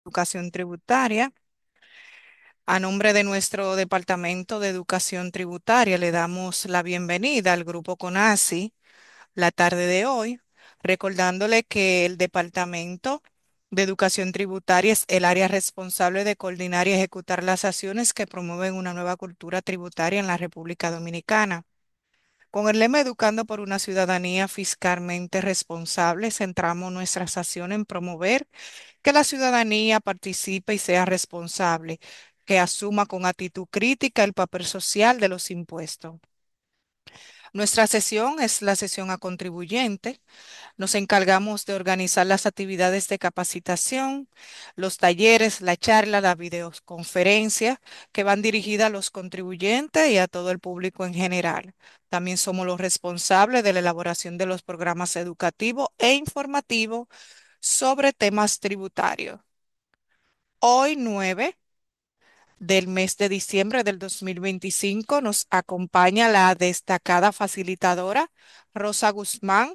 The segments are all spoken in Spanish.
Educación Tributaria. A nombre de nuestro Departamento de Educación Tributaria, le damos la bienvenida al Grupo CONACYT la tarde de hoy, recordándole que el Departamento de Educación Tributaria es el área responsable de coordinar y ejecutar las acciones que promueven una nueva cultura tributaria en la República Dominicana. Con el lema Educando por una ciudadanía fiscalmente responsable, centramos nuestras acciones en promover que la ciudadanía participe y sea responsable, que asuma con actitud crítica el papel social de los impuestos. Nuestra sesión es la sesión a contribuyente. Nos encargamos de organizar las actividades de capacitación, los talleres, la charla, la videoconferencia que van dirigidas a los contribuyentes y a todo el público en general. También somos los responsables de la elaboración de los programas educativos e informativos sobre temas tributarios. Hoy, 9 del mes de diciembre del 2025, nos acompaña la destacada facilitadora Rosa Guzmán.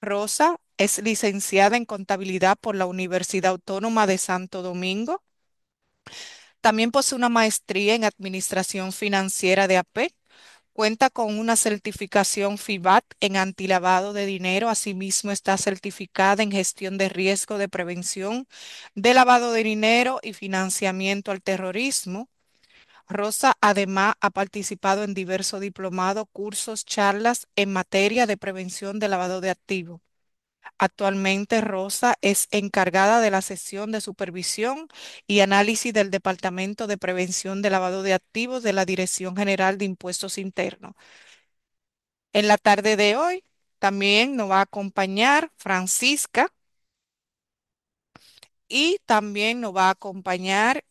Rosa es licenciada en contabilidad por la Universidad Autónoma de Santo Domingo. También posee una maestría en administración financiera de AP. Cuenta con una certificación FIBAT en antilavado de dinero. Asimismo, está certificada en gestión de riesgo de prevención de lavado de dinero y financiamiento al terrorismo. Rosa además ha participado en diversos diplomados, cursos, charlas en materia de prevención de lavado de activos. Actualmente, Rosa es encargada de la sesión de supervisión y análisis del Departamento de Prevención de Lavado de Activos de la Dirección General de Impuestos Internos. En la tarde de hoy también nos va a acompañar Francisca y también nos va a acompañar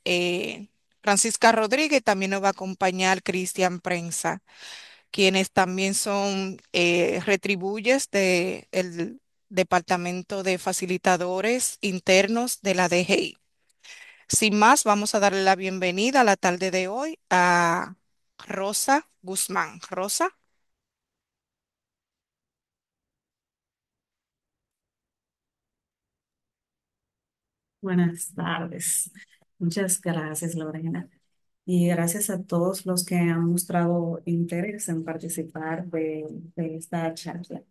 Francisca Rodríguez, también nos va a acompañar Cristian Prensa, quienes también son retribuyes del Departamento de Facilitadores Internos de la DGI. Sin más, vamos a darle la bienvenida a la tarde de hoy a Rosa Guzmán. Rosa. Buenas tardes. Muchas gracias, Lorena. Y gracias a todos los que han mostrado interés en participar de esta charla.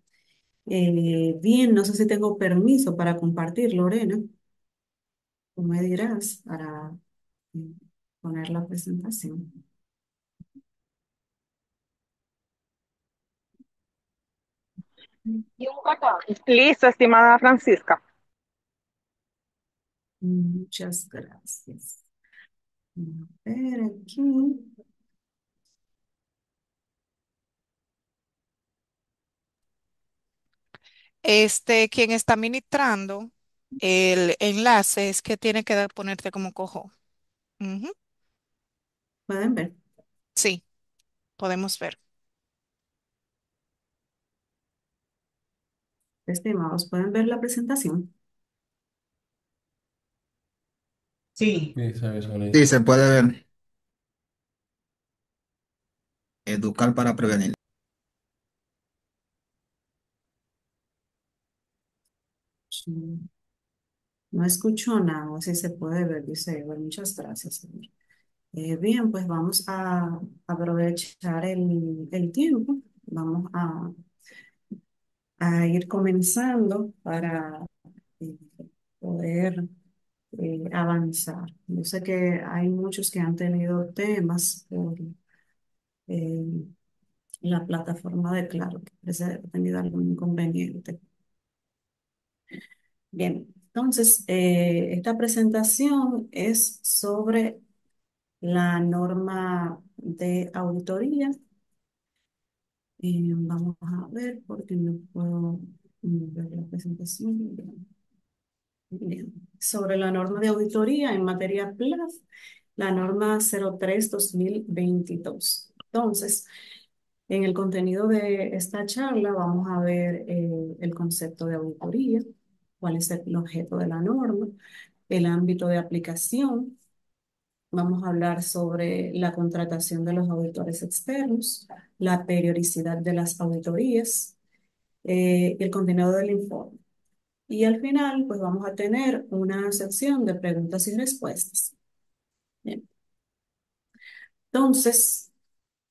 Bien, no sé si tengo permiso para compartir, Lorena. Tú me dirás para eh, poner la presentación. Listo, estimada Francisca. Muchas gracias. A ver aquí. Quien está ministrando el enlace es que tiene que ponerte como cojo. Ujú. Pueden ver. Sí, podemos ver. Estimados, pueden ver la presentación. Sí. Sí, se puede ver. Educar para prevenir. Sí. No escucho nada, si se puede ver, dice Ever. Muchas gracias, señor. Bien, pues vamos a aprovechar el tiempo. Vamos a ir comenzando para eh, poder avanzar. Yo sé que hay muchos que han tenido temas por eh, la plataforma de Claro, que parece haber tenido algún inconveniente. Bien, entonces, esta presentación es sobre la norma de auditoría. Vamos a ver porque no puedo ver la presentación. Bien. Bien. Sobre la norma de auditoría en materia PLAF, la norma 03/2022. Entonces, en el contenido de esta charla vamos a ver el concepto de auditoría, cuál es el objeto de la norma, el ámbito de aplicación. Vamos a hablar sobre la contratación de los auditores externos, la periodicidad de las auditorías, y el contenido del informe. Y al final, pues vamos a tener una sección de preguntas y respuestas. Bien. Entonces,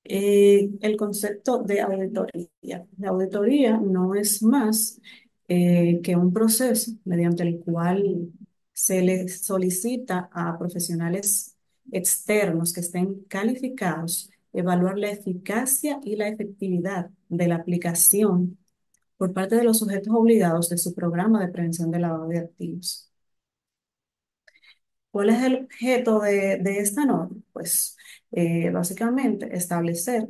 el concepto de auditoría. La auditoría no es más que un proceso mediante el cual se le solicita a profesionales externos que estén calificados evaluar la eficacia y la efectividad de la aplicación por parte de los sujetos obligados de su programa de prevención de lavado de activos. ¿Cuál es el objeto de esta norma? Pues básicamente establecer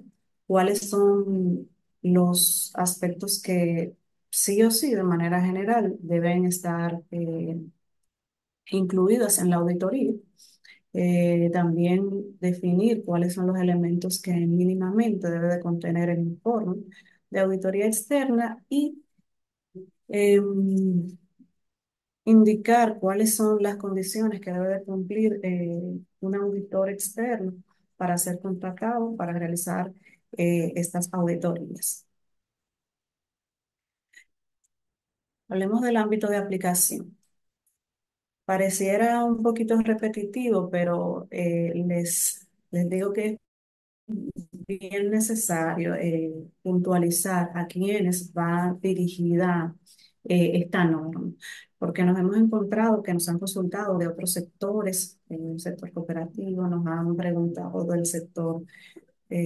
cuáles son los aspectos que sí o sí, de manera general, deben estar incluidas en la auditoría. También definir cuáles son los elementos que mínimamente debe de contener el informe de auditoría externa y em, indicar cuáles son las condiciones que debe de cumplir un auditor externo para ser contratado para realizar estas auditorías. Hablemos del ámbito de aplicación. Pareciera un poquito repetitivo, pero les digo que bien necesario puntualizar a quiénes va dirigida esta norma, porque nos hemos encontrado que nos han consultado de otros sectores, el sector cooperativo, nos han preguntado del sector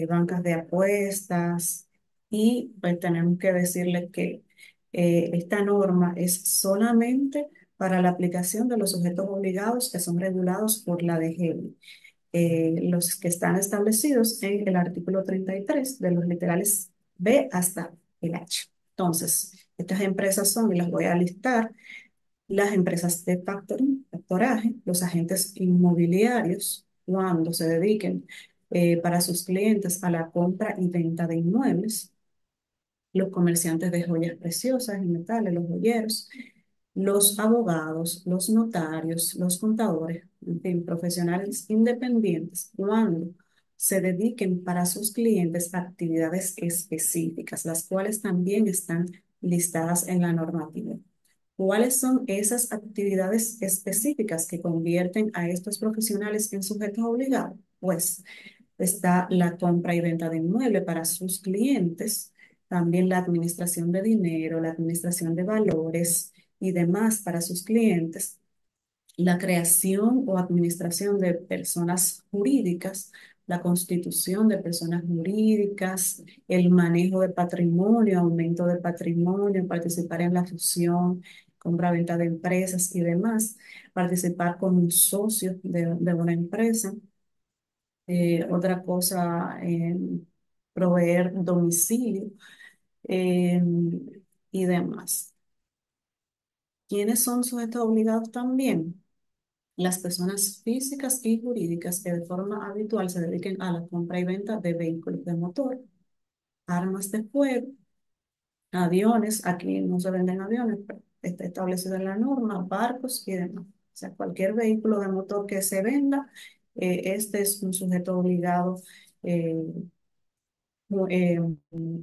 bancas de apuestas y pues tenemos que decirles que esta norma es solamente para la aplicación de los sujetos obligados que son regulados por la DGI, los que están establecidos en el artículo 33 de los literales B hasta el H. Entonces, estas empresas son, y las voy a listar, las empresas de factoring, factoraje, los agentes inmobiliarios, cuando se dediquen para sus clientes a la compra y venta de inmuebles, los comerciantes de joyas preciosas y metales, los joyeros, los abogados, los notarios, los contadores, en fin, profesionales independientes, cuando se dediquen para sus clientes a actividades específicas, las cuales también están listadas en la normativa. ¿Cuáles son esas actividades específicas que convierten a estos profesionales en sujetos obligados? Pues está la compra y venta de inmueble para sus clientes, también la administración de dinero, la administración de valores y demás para sus clientes, la creación o administración de personas jurídicas, la constitución de personas jurídicas, el manejo de patrimonio, aumento de patrimonio, participar en la fusión, compra-venta de empresas y demás, participar como un socio de una empresa. Otra cosa, proveer domicilio eh, y demás. ¿Quiénes son sujetos obligados también? Las personas físicas y jurídicas que de forma habitual se dediquen a la compra y venta de vehículos de motor, armas de fuego, aviones. Aquí no se venden aviones, pero está establecido en la norma, barcos y demás. O sea, cualquier vehículo de motor que se venda, este es un sujeto obligado eh, eh,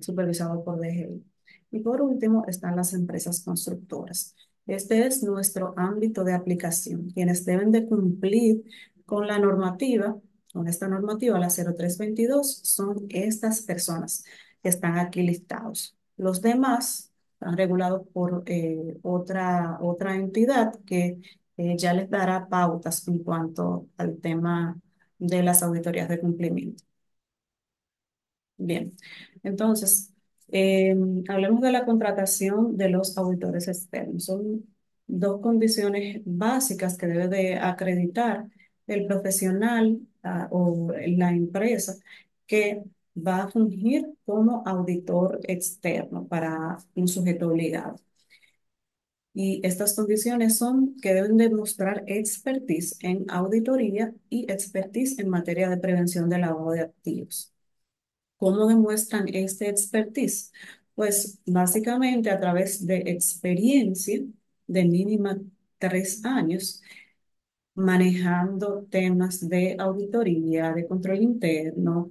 supervisado por DGI. Y por último están las empresas constructoras. Este es nuestro ámbito de aplicación. Quienes deben de cumplir con la normativa, con esta normativa, la 0322, son estas personas que están aquí listados. Los demás están regulados por otra entidad que ya les dará pautas en cuanto al tema de las auditorías de cumplimiento. Bien, entonces, hablemos de la contratación de los auditores externos. Son dos condiciones básicas que debe de acreditar el profesional, o la empresa que va a fungir como auditor externo para un sujeto obligado. Y estas condiciones son que deben demostrar expertise en auditoría y expertise en materia de prevención del lavado de activos. ¿Cómo demuestran este expertise? Pues básicamente a través de experiencia de mínima 3 años manejando temas de auditoría, de control interno,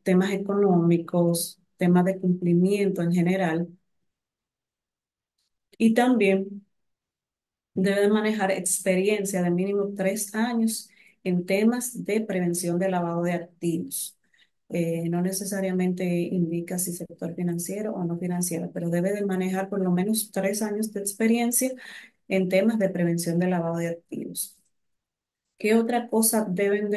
temas económicos, temas de cumplimiento en general, Y también debe de manejar experiencia de mínimo 3 años en temas de prevención de lavado de activos. No necesariamente indica si sector financiero o no financiero, pero debe de manejar por lo menos 3 años de experiencia en temas de prevención de lavado de activos. ¿Qué otra cosa deben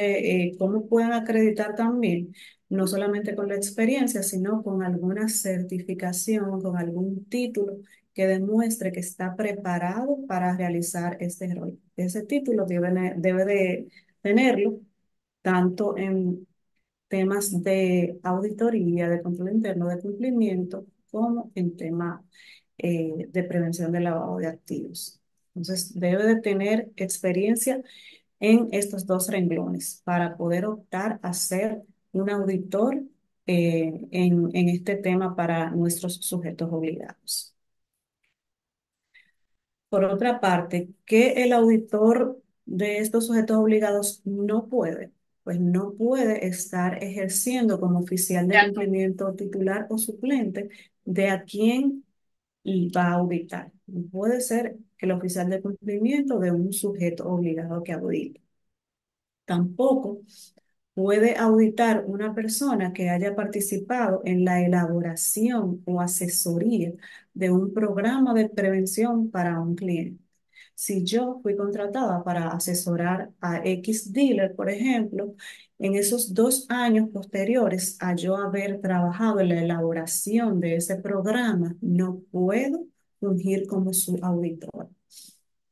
cómo pueden acreditar también? No solamente con la experiencia, sino con alguna certificación, con algún título que demuestre que está preparado para realizar este rol. Ese título debe de tenerlo tanto en temas de auditoría, de control interno, de cumplimiento, como en temas de prevención del lavado de activos. Entonces, debe de tener experiencia en estos dos renglones para poder optar a ser un auditor en este tema para nuestros sujetos obligados. Por otra parte, ¿qué el auditor de estos sujetos obligados no puede? Pues no puede estar ejerciendo como oficial de cumplimiento titular o suplente de a quién va a auditar. No puede ser el oficial de cumplimiento de un sujeto obligado que audite. Tampoco puede auditar una persona que haya participado en la elaboración o asesoría de un programa de prevención para un cliente. Si yo fui contratada para asesorar a X dealer, por ejemplo, en esos 2 años posteriores a yo haber trabajado en la elaboración de ese programa, no puedo fungir como su auditor.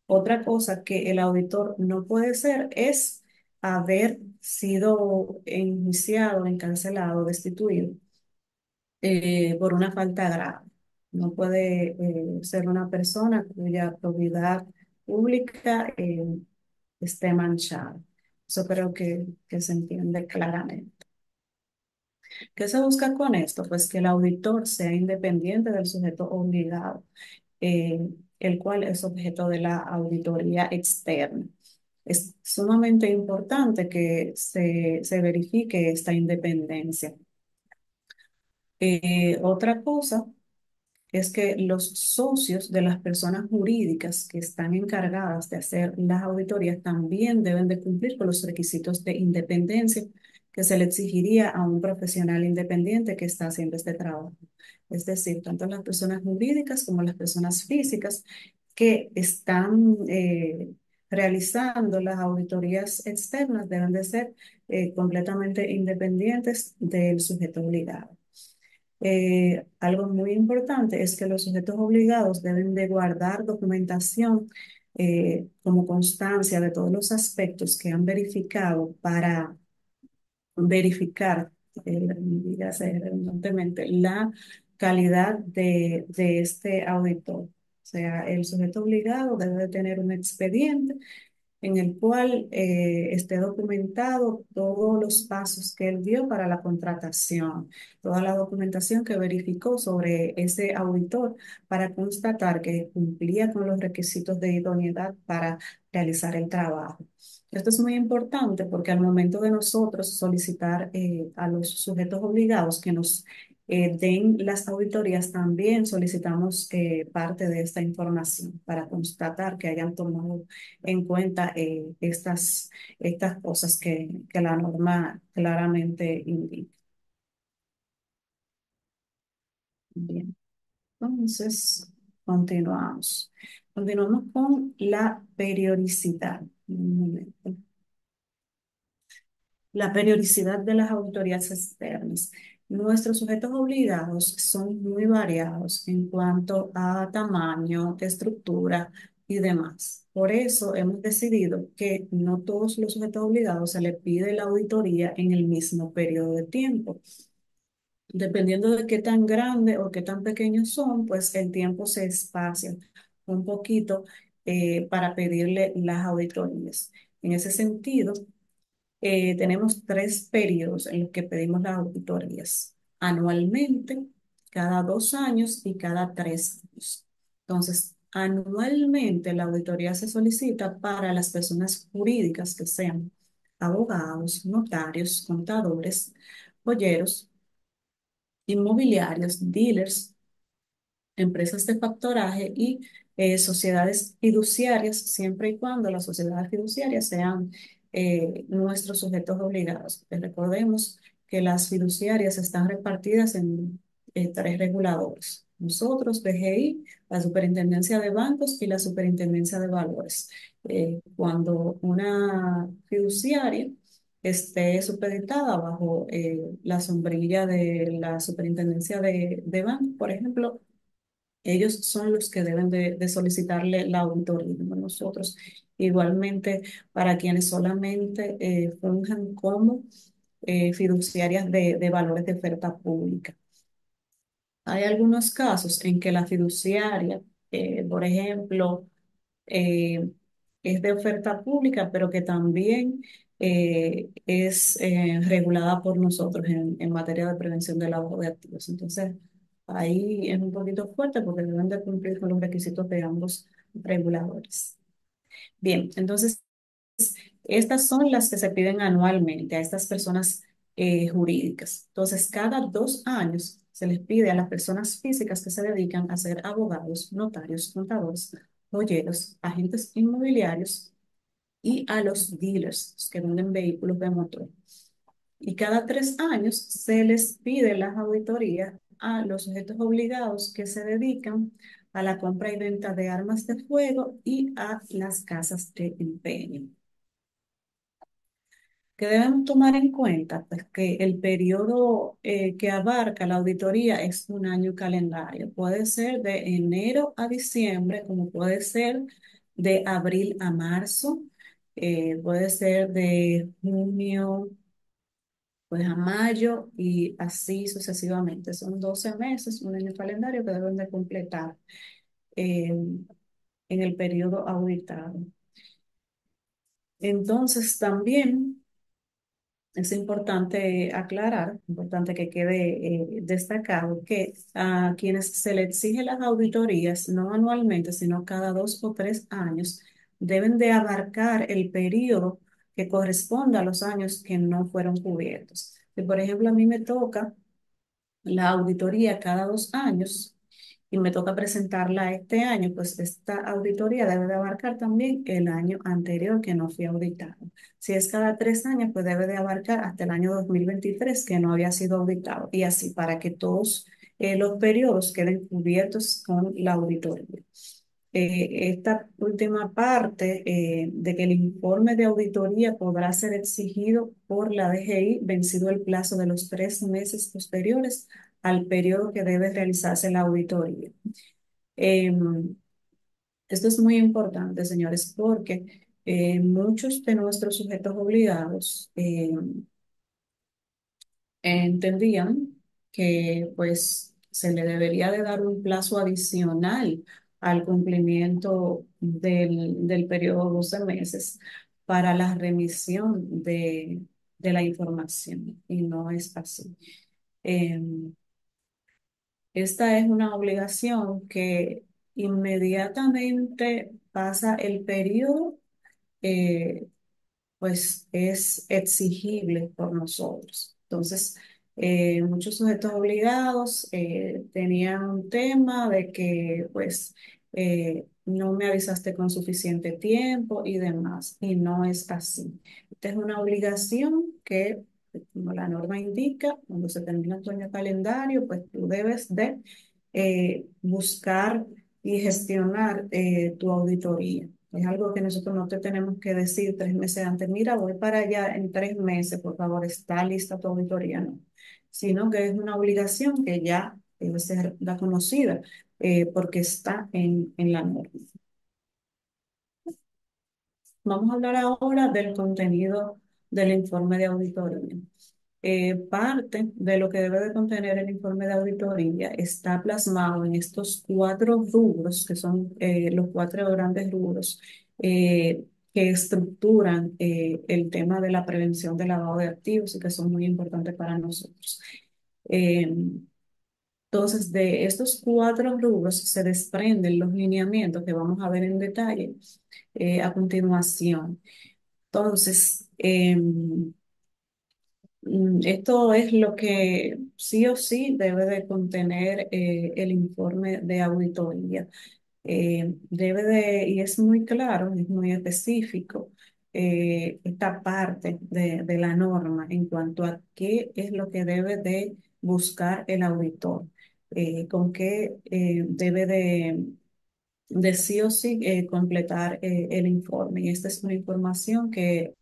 Otra cosa que el auditor no puede ser es haber sido enjuiciado, encarcelado, destituido por una falta grave. No puede ser una persona cuya probidad pública esté manchada. Eso creo que se entiende claramente. ¿Qué se busca con esto? Pues que el auditor sea independiente del sujeto obligado, eh, el cual es objeto de la auditoría externa. Es sumamente importante que se verifique esta independencia. Otra cosa es que los socios de las personas jurídicas que están encargadas de hacer las auditorías también deben de cumplir con los requisitos de independencia que se le exigiría a un profesional independiente que está haciendo este trabajo. Es decir, tanto las personas jurídicas como las personas físicas que están realizando las auditorías externas deben de ser completamente independientes del sujeto obligado. Algo muy importante es que los sujetos obligados deben de guardar documentación como constancia de todos los aspectos que han verificado para verificar, dígase redundantemente, la calidad de este auditor. O sea, el sujeto obligado debe de tener un expediente en el cual esté documentado todos los pasos que él dio para la contratación, toda la documentación que verificó sobre ese auditor para constatar que cumplía con los requisitos de idoneidad para realizar el trabajo. Esto es muy importante porque al momento de nosotros solicitar a los sujetos obligados que nos den las auditorías, también solicitamos parte de esta información para constatar que hayan tomado en cuenta estas cosas que la norma claramente indica. Bien, entonces continuamos. Continuamos con la periodicidad. Un momento. La periodicidad de las auditorías externas. Nuestros sujetos obligados son muy variados en cuanto a tamaño, estructura y demás. Por eso hemos decidido que no todos los sujetos obligados se les pide la auditoría en el mismo periodo de tiempo. Dependiendo de qué tan grande o qué tan pequeños son, pues el tiempo se espacia un poquito para pedirle las auditorías. En ese sentido, tenemos 3 periodos en los que pedimos las auditorías: anualmente, cada 2 años y cada 3 años. Entonces, anualmente la auditoría se solicita para las personas jurídicas que sean abogados, notarios, contadores, joyeros, inmobiliarios, dealers, empresas de factoraje y sociedades fiduciarias, siempre y cuando las sociedades fiduciarias sean nuestros sujetos obligados. Recordemos que las fiduciarias están repartidas en tres reguladores. Nosotros, BGI, la Superintendencia de Bancos y la Superintendencia de Valores. Cuando una fiduciaria esté supeditada bajo la sombrilla de la Superintendencia de Bancos, por ejemplo, ellos son los que deben de solicitarle la auditoría, no nosotros. Igualmente, para quienes solamente funjan como fiduciarias de valores de oferta pública. Hay algunos casos en que la fiduciaria, por ejemplo, eh, es de oferta pública, pero que también es regulada por nosotros en materia de prevención del lavado de activos. Entonces, ahí es un poquito fuerte porque deben de cumplir con los requisitos de ambos reguladores. Bien, entonces estas son las que se piden anualmente a estas personas jurídicas. Entonces, cada 2 años se les pide a las personas físicas que se dedican a ser abogados, notarios, contadores, joyeros, agentes inmobiliarios y a los dealers los que venden vehículos de motor. Y cada 3 años se les pide las auditorías a los sujetos obligados que se dedican a la compra y venta de armas de fuego y a las casas de empeño. Que debemos tomar en cuenta, pues, que el periodo que abarca la auditoría es un año calendario. Puede ser de enero a diciembre, como puede ser de abril a marzo, puede ser de junio pues, a mayo y así sucesivamente. Son 12 meses, un año calendario que deben de completar en el periodo auditado. Entonces, también es importante aclarar, importante que quede destacado que a quienes se le exige las auditorías, no anualmente, sino cada 2 o 3 años, deben de abarcar el periodo que corresponda a los años que no fueron cubiertos. Si, por ejemplo, a mí me toca la auditoría cada 2 años y me toca presentarla este año, pues esta auditoría debe de abarcar también el año anterior que no fui auditado. Si es cada 3 años, pues debe de abarcar hasta el año 2023 que no había sido auditado y así para que todos los periodos queden cubiertos con la auditoría. Esta última parte de que el informe de auditoría podrá ser exigido por la DGI vencido el plazo de los 3 meses posteriores al periodo que debe realizarse la auditoría. Esto es muy importante, señores, porque muchos de nuestros sujetos obligados entendían que pues se le debería de dar un plazo adicional al cumplimiento del periodo de 12 meses para la remisión de la información y no es así. Em, Esta es una obligación que inmediatamente pasa el periodo, eh, pues es exigible por nosotros. Entonces, muchos sujetos obligados tenían un tema de que, pues, no me avisaste con suficiente tiempo y demás, y no es así. Esta es una obligación que, como la norma indica, cuando se termina tu año calendario, pues tú debes de buscar y gestionar tu auditoría. Es algo que nosotros no te tenemos que decir 3 meses antes, mira, voy para allá en 3 meses, por favor, está lista tu auditoría, no. Sino que es una obligación que ya debe ser la conocida porque está en la norma. Vamos a hablar ahora del contenido del informe de auditoría. Parte de lo que debe de contener el informe de auditoría está plasmado en estos 4 rubros, que son los 4 grandes rubros que estructuran el tema de la prevención del lavado de activos y que son muy importantes para nosotros. Eh, entonces, de estos 4 rubros se desprenden los lineamientos que vamos a ver en detalle a continuación. Entonces, Esto es lo que sí o sí debe de contener el informe de auditoría. Y es muy claro, es muy específico esta parte de la norma en cuanto a qué es lo que debe de buscar el auditor, con qué debe de sí o sí completar el informe. Y esta es una información que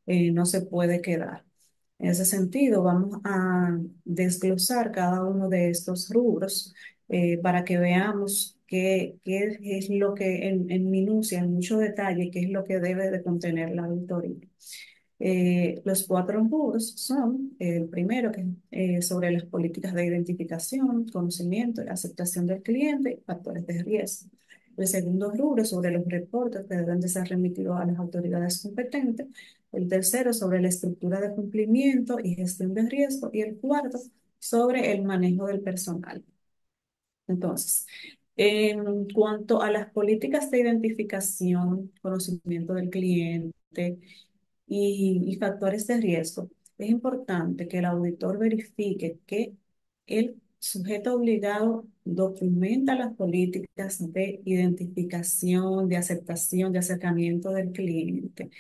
no se puede quedar. En ese sentido, vamos a desglosar cada uno de estos rubros para que veamos qué es lo que en minucia, en mucho detalle, qué es lo que debe de contener la auditoría. Los cuatro rubros son, el primero, que es sobre las políticas de identificación, conocimiento y aceptación del cliente, factores de riesgo. El segundo rubro es sobre los reportes que deben de ser remitidos a las autoridades competentes. El tercero sobre la estructura de cumplimiento y gestión de riesgo. Y el cuarto sobre el manejo del personal. Entonces, en cuanto a las políticas de identificación, conocimiento del cliente, y factores de riesgo, es importante que el auditor verifique que el sujeto obligado documenta las políticas de identificación, de aceptación, de acercamiento del cliente.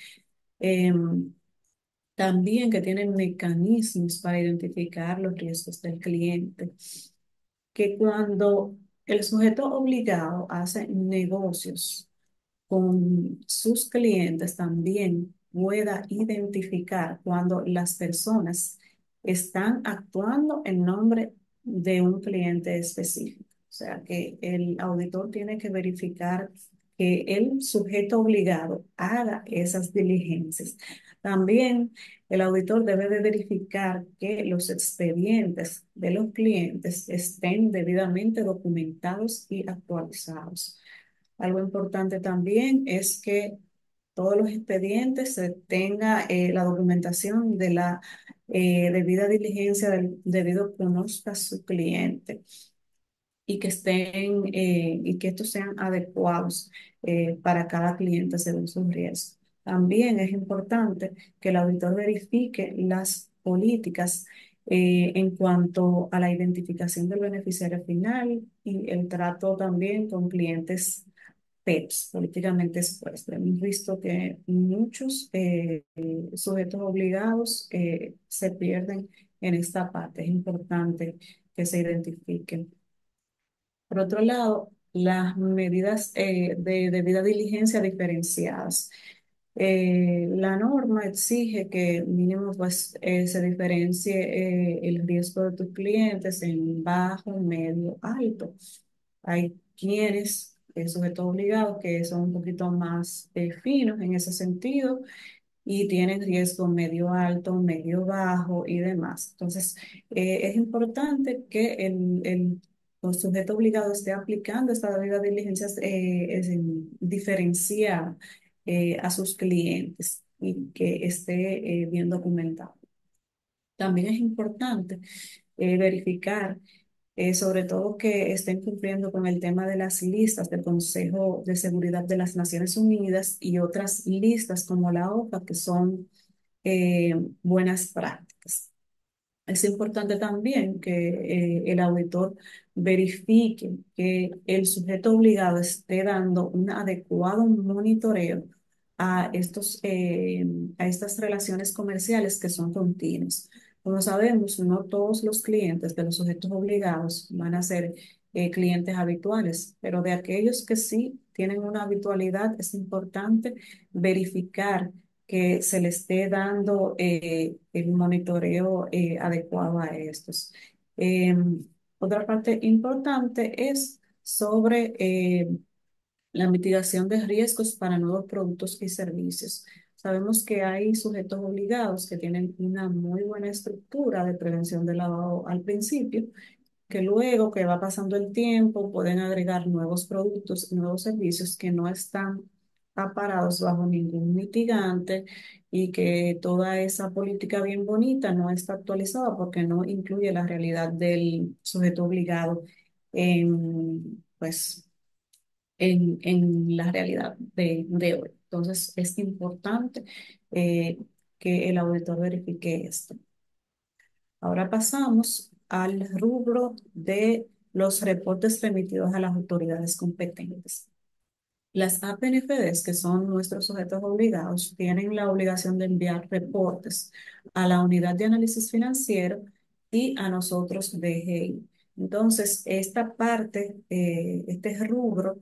También que tienen mecanismos para identificar los riesgos del cliente. Que cuando el sujeto obligado hace negocios con sus clientes también pueda identificar cuando las personas están actuando en nombre de un cliente específico. O sea, que el auditor tiene que verificar que el sujeto obligado haga esas diligencias. También el auditor debe de verificar que los expedientes de los clientes estén debidamente documentados y actualizados. Algo importante también es que todos los expedientes se tenga la documentación de la debida diligencia del debido conozca a su cliente y que estén y que estos sean adecuados para cada cliente según sus riesgos. También es importante que el auditor verifique las políticas en cuanto a la identificación del beneficiario final y el trato también con clientes PEPs, políticamente expuestos. Hemos visto que muchos sujetos obligados se pierden en esta parte. Es importante que se identifiquen. Por otro lado, las medidas de debida diligencia diferenciadas. La norma exige que mínimo pues, se diferencie el riesgo de tus clientes en bajo, medio, alto. Hay quienes, sujetos obligados, que son un poquito más finos en ese sentido y tienen riesgo medio alto, medio bajo y demás. Entonces, es importante que el sujeto obligado esté aplicando esta debida diligencia diferenciada a sus clientes y que esté bien documentado. También es importante verificar sobre todo que estén cumpliendo con el tema de las listas del Consejo de Seguridad de las Naciones Unidas y otras listas como la OPA, que son buenas prácticas. Es importante también que el auditor verifique que el sujeto obligado esté dando un adecuado monitoreo a estas relaciones comerciales que son continuas. Como sabemos, no todos los clientes de los sujetos obligados van a ser clientes habituales, pero de aquellos que sí tienen una habitualidad, es importante verificar que se le esté dando el monitoreo adecuado a estos. Eh, Otra parte importante es sobre la mitigación de riesgos para nuevos productos y servicios. Sabemos que hay sujetos obligados que tienen una muy buena estructura de prevención de lavado al principio, que luego que va pasando el tiempo pueden agregar nuevos productos y nuevos servicios que no están aparados bajo ningún mitigante y que toda esa política bien bonita no está actualizada porque no incluye la realidad del sujeto obligado pues, en la realidad de hoy. Entonces es importante eh, que el auditor verifique esto. Ahora pasamos al rubro de los reportes remitidos a las autoridades competentes. Las APNFDs, que son nuestros sujetos obligados, tienen la obligación de enviar reportes a la unidad de análisis financiero y a nosotros de GEI. Entonces, esta parte, este rubro,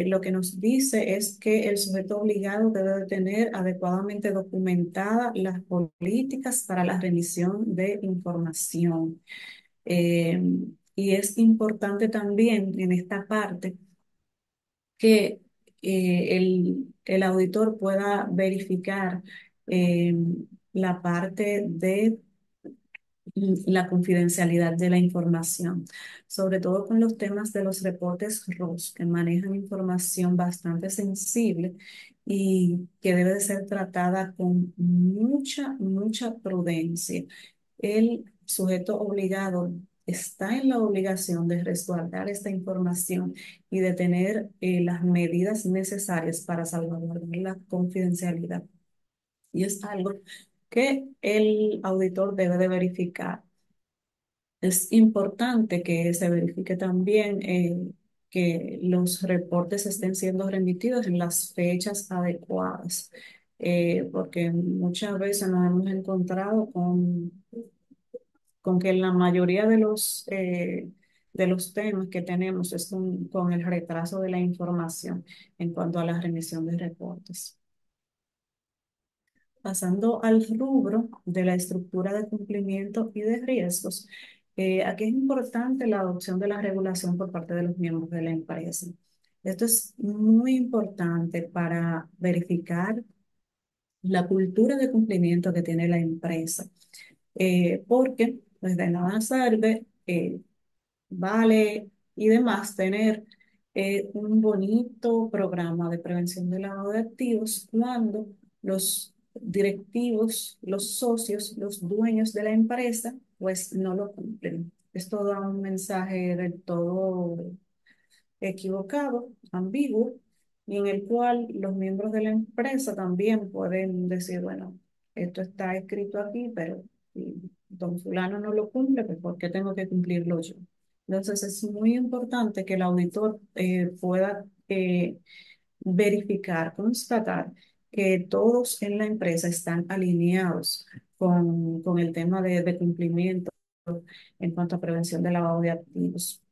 lo que nos dice es que el sujeto obligado debe de tener adecuadamente documentadas las políticas para la remisión de información. Eh, y es importante también en esta parte que el auditor pueda verificar eh, la parte de la confidencialidad de la información, sobre todo con los temas de los reportes ROS, que manejan información bastante sensible y que debe de ser tratada con mucha prudencia. El sujeto obligado está en la obligación de resguardar esta información y de tener las medidas necesarias para salvaguardar la confidencialidad. Y es algo que el auditor debe de verificar. Es importante que se verifique también que los reportes estén siendo remitidos en las fechas adecuadas, porque muchas veces nos hemos encontrado con que la mayoría de los temas que tenemos es con el retraso de la información en cuanto a la remisión de reportes. Pasando al rubro de la estructura de cumplimiento y de riesgos, aquí es importante la adopción de la regulación por parte de los miembros de la empresa. Esto es muy importante para verificar la cultura de cumplimiento que tiene la empresa, porque pues de nada sirve vale y demás, tener un bonito programa de prevención de lavado de activos cuando los directivos, los socios, los dueños de la empresa, pues no lo cumplen. Esto da un mensaje del todo equivocado, ambiguo, y en el cual los miembros de la empresa también pueden decir, bueno, esto está escrito aquí, pero si don fulano no lo cumple, pues ¿por qué tengo que cumplirlo yo? Entonces es muy importante que el auditor pueda verificar, constatar que todos en la empresa están alineados con el tema de cumplimiento en cuanto a prevención de lavado de activos.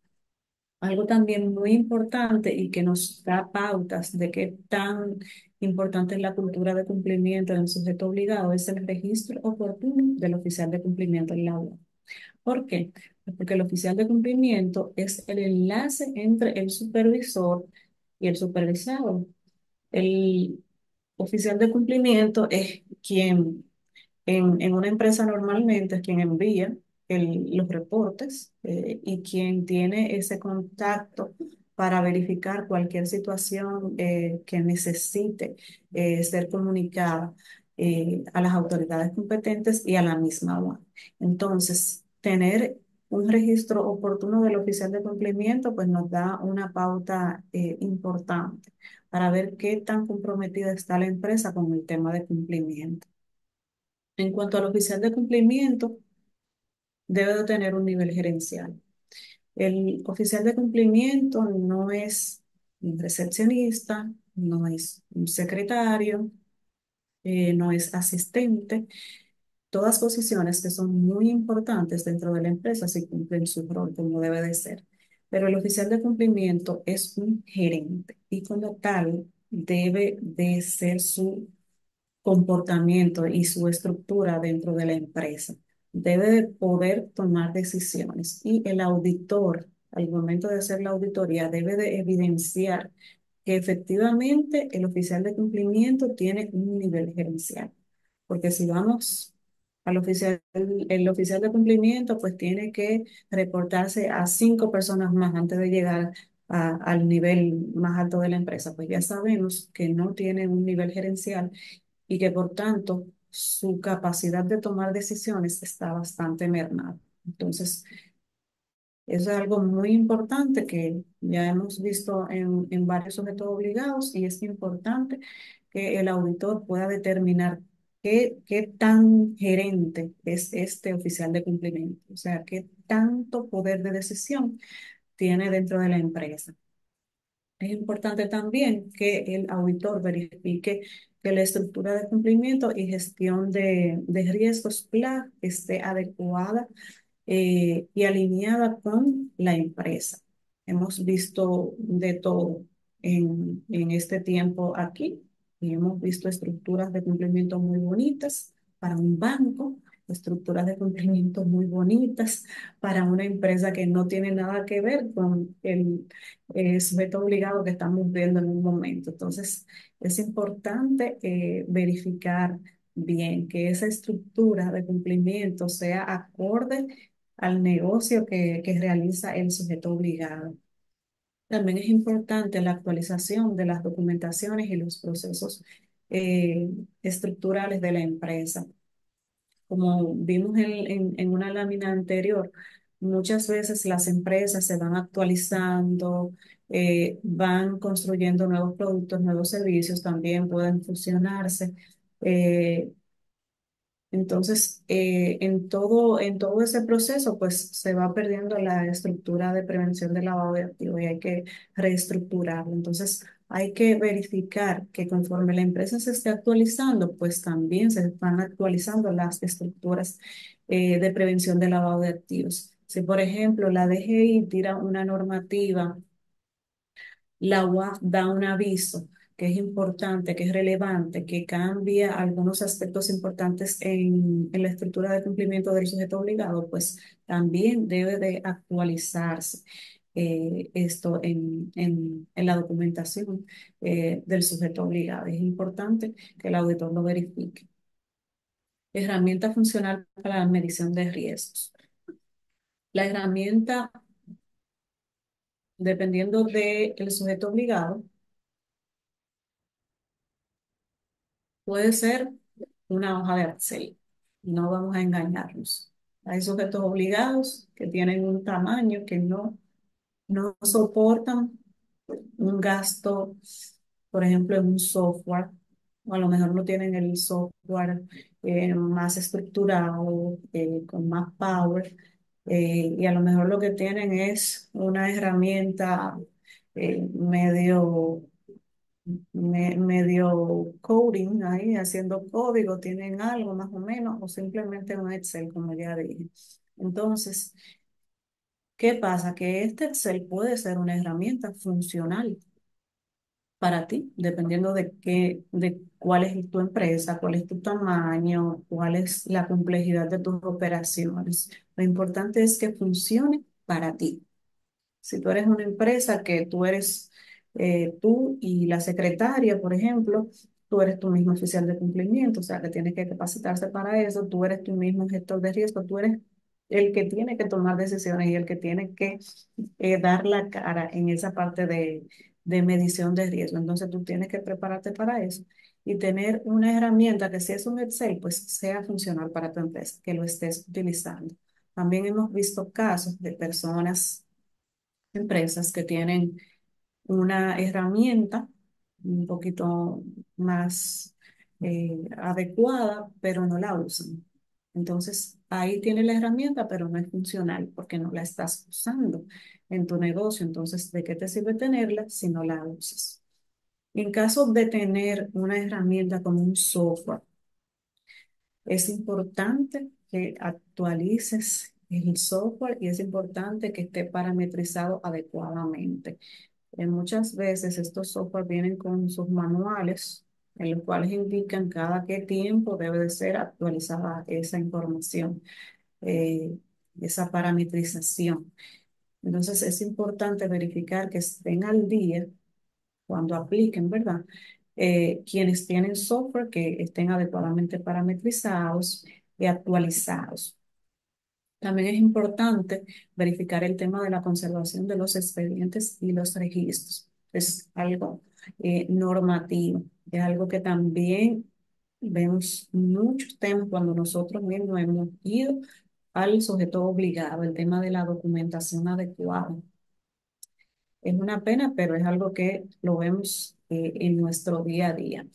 Algo también muy importante y que nos da pautas de qué tan importante es la cultura de cumplimiento del sujeto obligado es el registro oportuno del oficial de cumplimiento en la web. ¿Por qué? Pues porque el oficial de cumplimiento es el enlace entre el supervisor y el supervisado. El oficial de cumplimiento es quien en una empresa normalmente es quien envía los reportes y quien tiene ese contacto para verificar cualquier situación que necesite ser comunicada a las autoridades competentes y a la misma OAN. Entonces, tener un registro oportuno del oficial de cumplimiento pues nos da una pauta importante para ver qué tan comprometida está la empresa con el tema de cumplimiento. En cuanto al oficial de cumplimiento, debe de tener un nivel gerencial. El oficial de cumplimiento no es un recepcionista, no es un secretario, no es asistente. Todas posiciones que son muy importantes dentro de la empresa si cumplen su rol como debe de ser. Pero el oficial de cumplimiento es un gerente y como tal debe de ser su comportamiento y su estructura dentro de la empresa. Debe de poder tomar decisiones y el auditor, al momento de hacer la auditoría, debe de evidenciar que efectivamente el oficial de cumplimiento tiene un nivel gerencial. Porque si vamos al oficial, el oficial de cumplimiento, pues tiene que reportarse a 5 personas más antes de llegar al nivel más alto de la empresa. Pues ya sabemos que no tiene un nivel gerencial y que por tanto su capacidad de tomar decisiones está bastante mermada. Entonces, eso es algo muy importante que ya hemos visto en varios sujetos obligados y es importante que el auditor pueda determinar qué tan gerente es este oficial de cumplimiento, o sea, qué tanto poder de decisión tiene dentro de la empresa. Es importante también que el auditor verifique que la estructura de cumplimiento y gestión de riesgos PLAG esté adecuada y alineada con la empresa. Hemos visto de todo en este tiempo aquí y hemos visto estructuras de cumplimiento muy bonitas para un banco, estructuras de cumplimiento muy bonitas para una empresa que no tiene nada que ver con el sujeto obligado que estamos viendo en un momento. Entonces, es importante verificar bien que esa estructura de cumplimiento sea acorde al negocio que realiza el sujeto obligado. También es importante la actualización de las documentaciones y los procesos eh, estructurales de la empresa. Como vimos en una lámina anterior, muchas veces las empresas se van actualizando, van construyendo nuevos productos, nuevos servicios, también pueden fusionarse. eh, entonces, en todo ese proceso, pues se va perdiendo la estructura de prevención del lavado de activos y hay que reestructurarlo. Entonces, hay que verificar que conforme la empresa se esté actualizando, pues también se van actualizando las estructuras de prevención del lavado de activos. Si, por ejemplo, la DGI tira una normativa, la UAF da un aviso que es importante, que es relevante, que cambia algunos aspectos importantes en la estructura de cumplimiento del sujeto obligado, pues también debe de actualizarse esto en la documentación del sujeto obligado. Es importante que el auditor lo verifique. Herramienta funcional para la medición de riesgos. La herramienta, dependiendo del sujeto obligado, puede ser una hoja de Excel. No vamos a engañarnos. Hay sujetos obligados que tienen un tamaño que no soportan un gasto, por ejemplo, en un software, o a lo mejor no tienen el software más estructurado, con más power, y a lo mejor lo que tienen es una herramienta medio medio coding ahí, haciendo código, tienen algo más o menos, o simplemente un Excel, como ya dije. Entonces, ¿qué pasa? Que este Excel puede ser una herramienta funcional para ti, dependiendo de cuál es tu empresa, cuál es tu tamaño, cuál es la complejidad de tus operaciones. Lo importante es que funcione para ti. Si tú eres una empresa que tú eres tú y la secretaria, por ejemplo, tú eres tu mismo oficial de cumplimiento, o sea, que tienes que capacitarse para eso, tú eres tu mismo gestor de riesgo, tú eres el que tiene que tomar decisiones y el que tiene que dar la cara en esa parte de medición de riesgo. Entonces tú tienes que prepararte para eso y tener una herramienta que si es un Excel, pues sea funcional para tu empresa, que lo estés utilizando. También hemos visto casos de personas empresas que tienen una herramienta un poquito más adecuada, pero no la usan. Entonces, ahí tiene la herramienta, pero no es funcional porque no la estás usando en tu negocio. Entonces, ¿de qué te sirve tenerla si no la usas? En caso de tener una herramienta como un software, es importante que actualices el software y es importante que esté parametrizado adecuadamente. Muchas veces estos software vienen con sus manuales en los cuales indican cada qué tiempo debe de ser actualizada esa información, eh, esa parametrización. Entonces es importante verificar que estén al día cuando apliquen, ¿verdad? Quienes tienen software que estén adecuadamente parametrizados y actualizados. También es importante verificar el tema de la conservación de los expedientes y los registros. Es algo normativo, es algo que también vemos muchos temas cuando nosotros mismos hemos ido al sujeto obligado, el tema de la documentación adecuada. Es una pena, pero es algo que lo vemos en nuestro día a día.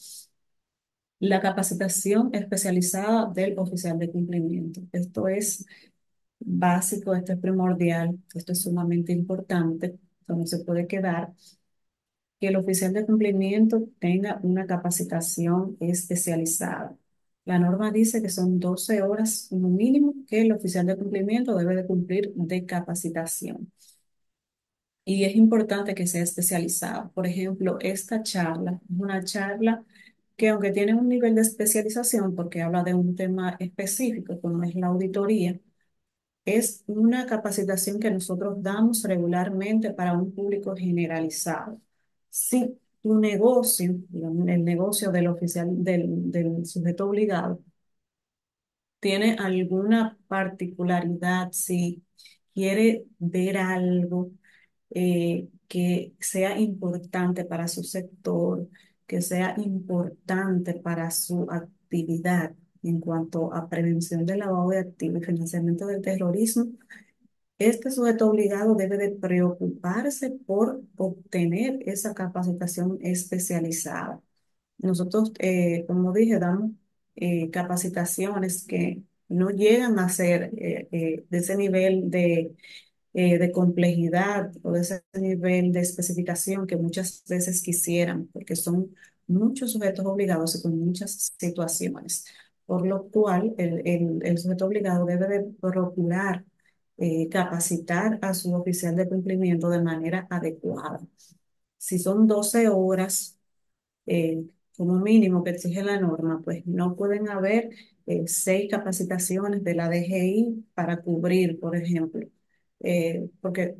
La capacitación especializada del oficial de cumplimiento. Esto es básico, esto es primordial, esto es sumamente importante. No se puede quedar que el oficial de cumplimiento tenga una capacitación especializada. La norma dice que son 12 horas como mínimo que el oficial de cumplimiento debe de cumplir de capacitación. Y es importante que sea especializado. Por ejemplo, esta charla es una charla que aunque tiene un nivel de especialización porque habla de un tema específico, como es la auditoría, es una capacitación que nosotros damos regularmente para un público generalizado. Si tu negocio, digamos, el negocio del oficial, del sujeto obligado, tiene alguna particularidad, si quiere ver algo que sea importante para su sector, que sea importante para su actividad en cuanto a prevención del lavado de activos y financiamiento del terrorismo, este sujeto obligado debe de preocuparse por obtener esa capacitación especializada. Nosotros, como dije, damos capacitaciones que no llegan a ser de ese nivel de complejidad o de ese nivel de especificación que muchas veces quisieran, porque son muchos sujetos obligados y con muchas situaciones, por lo cual el sujeto obligado debe de procurar capacitar a su oficial de cumplimiento de manera adecuada. Si son 12 horas, eh, como mínimo que exige la norma, pues no pueden haber 6 capacitaciones de la DGI para cubrir, por ejemplo, porque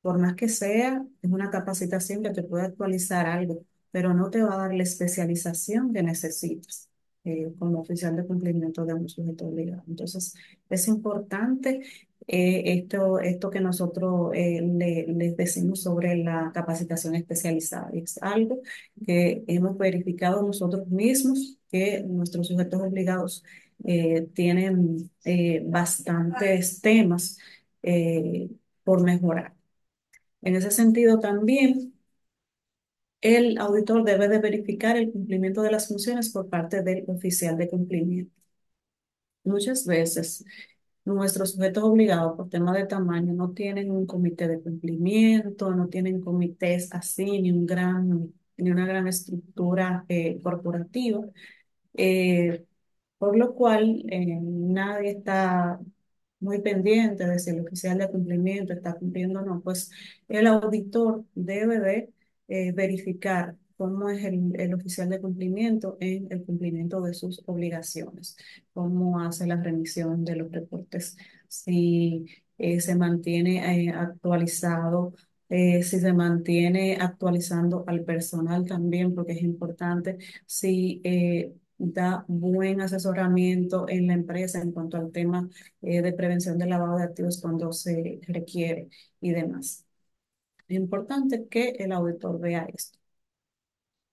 por más que sea, es una capacitación que te puede actualizar algo, pero no te va a dar la especialización que necesitas como oficial de cumplimiento de un sujeto obligado. Entonces, es importante esto que nosotros les decimos sobre la capacitación especializada. Es algo que hemos verificado nosotros mismos, que nuestros sujetos obligados tienen bastantes temas por mejorar. En ese sentido, también el auditor debe de verificar el cumplimiento de las funciones por parte del oficial de cumplimiento. Muchas veces nuestros sujetos obligados por tema de tamaño no tienen un comité de cumplimiento, no tienen comités así, ni una gran estructura corporativa. Eh, por lo cual nadie está muy pendiente de si el oficial de cumplimiento está cumpliendo o no, pues el auditor debe de verificar cómo es el oficial de cumplimiento en el cumplimiento de sus obligaciones, cómo hace la remisión de los reportes, si se mantiene actualizado, si se mantiene actualizando al personal también, porque es importante, si da buen asesoramiento en la empresa en cuanto al tema de prevención del lavado de activos cuando se requiere y demás. Es importante que el auditor vea esto.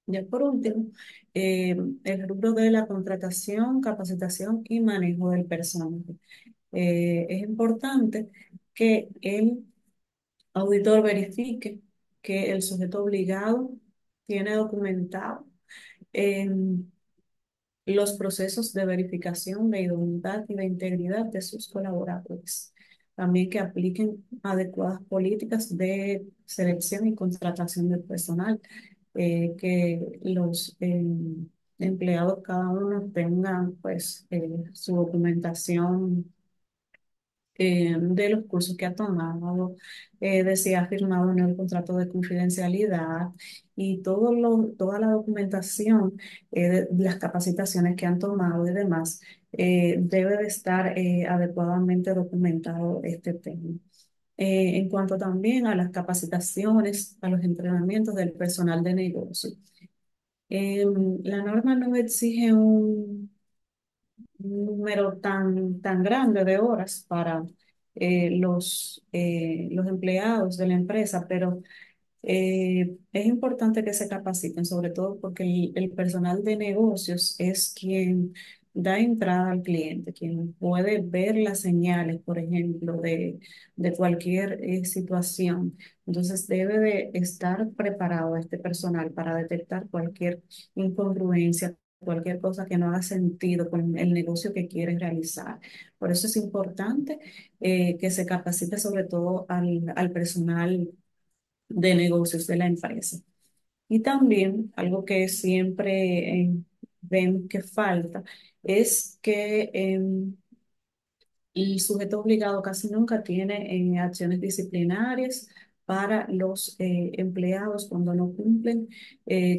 Ya por último, el rubro de la contratación, capacitación y manejo del personal. Es importante que el auditor verifique que el sujeto obligado tiene documentado los procesos de verificación de idoneidad y de integridad de sus colaboradores. También que apliquen adecuadas políticas de selección y contratación del personal, que los empleados cada uno tengan pues su documentación de los cursos que ha tomado, de si ha firmado o no el contrato de confidencialidad y toda la documentación de las capacitaciones que han tomado y demás, debe de estar adecuadamente documentado este tema. En cuanto también a las capacitaciones, a los entrenamientos del personal de negocio. La norma no exige un número tan grande de horas para los empleados de la empresa, pero es importante que se capaciten, sobre todo porque el personal de negocios es quien da entrada al cliente, quien puede ver las señales, por ejemplo, de cualquier situación. Entonces debe de estar preparado este personal para detectar cualquier incongruencia cualquier cosa que no haga sentido con el negocio que quieres realizar. Por eso es importante que se capacite sobre todo al personal de negocios de la empresa. Y también algo que siempre ven que falta es que el sujeto obligado casi nunca tiene acciones disciplinarias para los empleados cuando no cumplen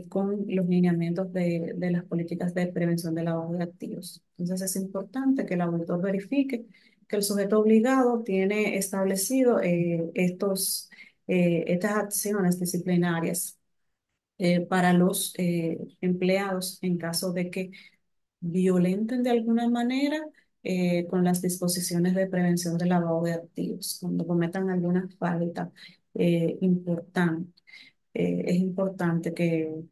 con los lineamientos de las políticas de prevención de lavado de activos. Entonces es importante que el auditor verifique que el sujeto obligado tiene establecido estas acciones disciplinarias para los empleados en caso de que violenten de alguna manera con las disposiciones de prevención del lavado de activos, cuando cometan alguna falta importante. Es importante que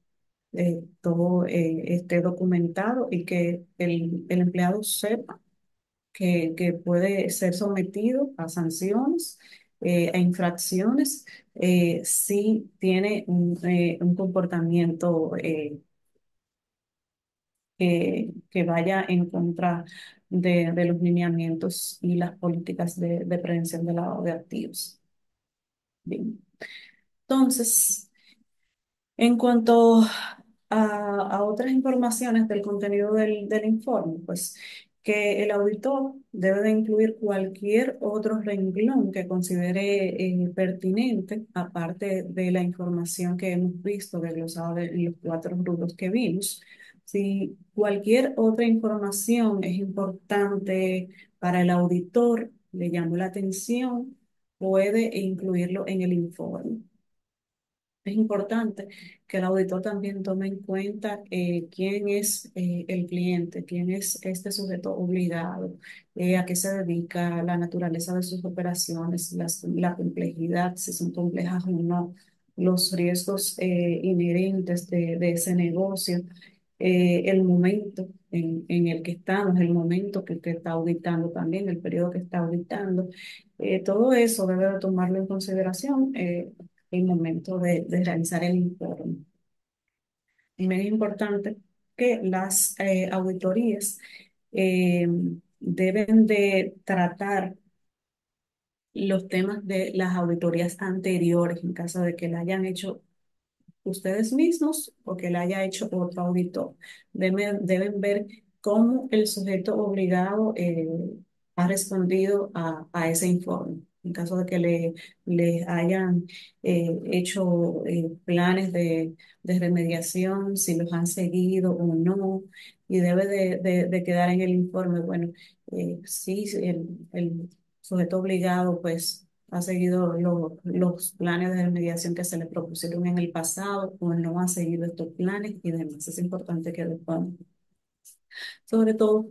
todo esté documentado y que el empleado sepa que puede ser sometido a sanciones, a infracciones, si tiene un comportamiento que vaya en contra de los lineamientos y las políticas de prevención del lavado de activos. Bien. Entonces, en cuanto a otras informaciones del contenido del informe, pues que el auditor debe de incluir cualquier otro renglón que considere pertinente, aparte de la información que hemos visto desglosada en los cuatro rubros que vimos. Si cualquier otra información es importante para el auditor, le llamó la atención, puede incluirlo en el informe. Es importante que el auditor también tome en cuenta quién es el cliente, quién es este sujeto obligado, a qué se dedica, la naturaleza de sus operaciones, la complejidad, si son complejas o no, los riesgos inherentes de ese negocio, el momento en el que estamos, el momento que está auditando también, el periodo que está auditando. Todo eso debe de tomarlo en consideración el momento de realizar el informe. Y es importante que las auditorías eh, deben de tratar los temas de las auditorías anteriores en caso de que la hayan hecho ustedes mismos o que la haya hecho otro auditor. Deben ver cómo el sujeto obligado ha respondido a ese informe. En caso de que le hayan hecho planes de remediación, si los han seguido o no, y debe de quedar en el informe, bueno, sí, el sujeto obligado, pues ha seguido los planes de remediación que se le propusieron en el pasado o no ha seguido estos planes y demás. Es importante que lo pongan. Sobre todo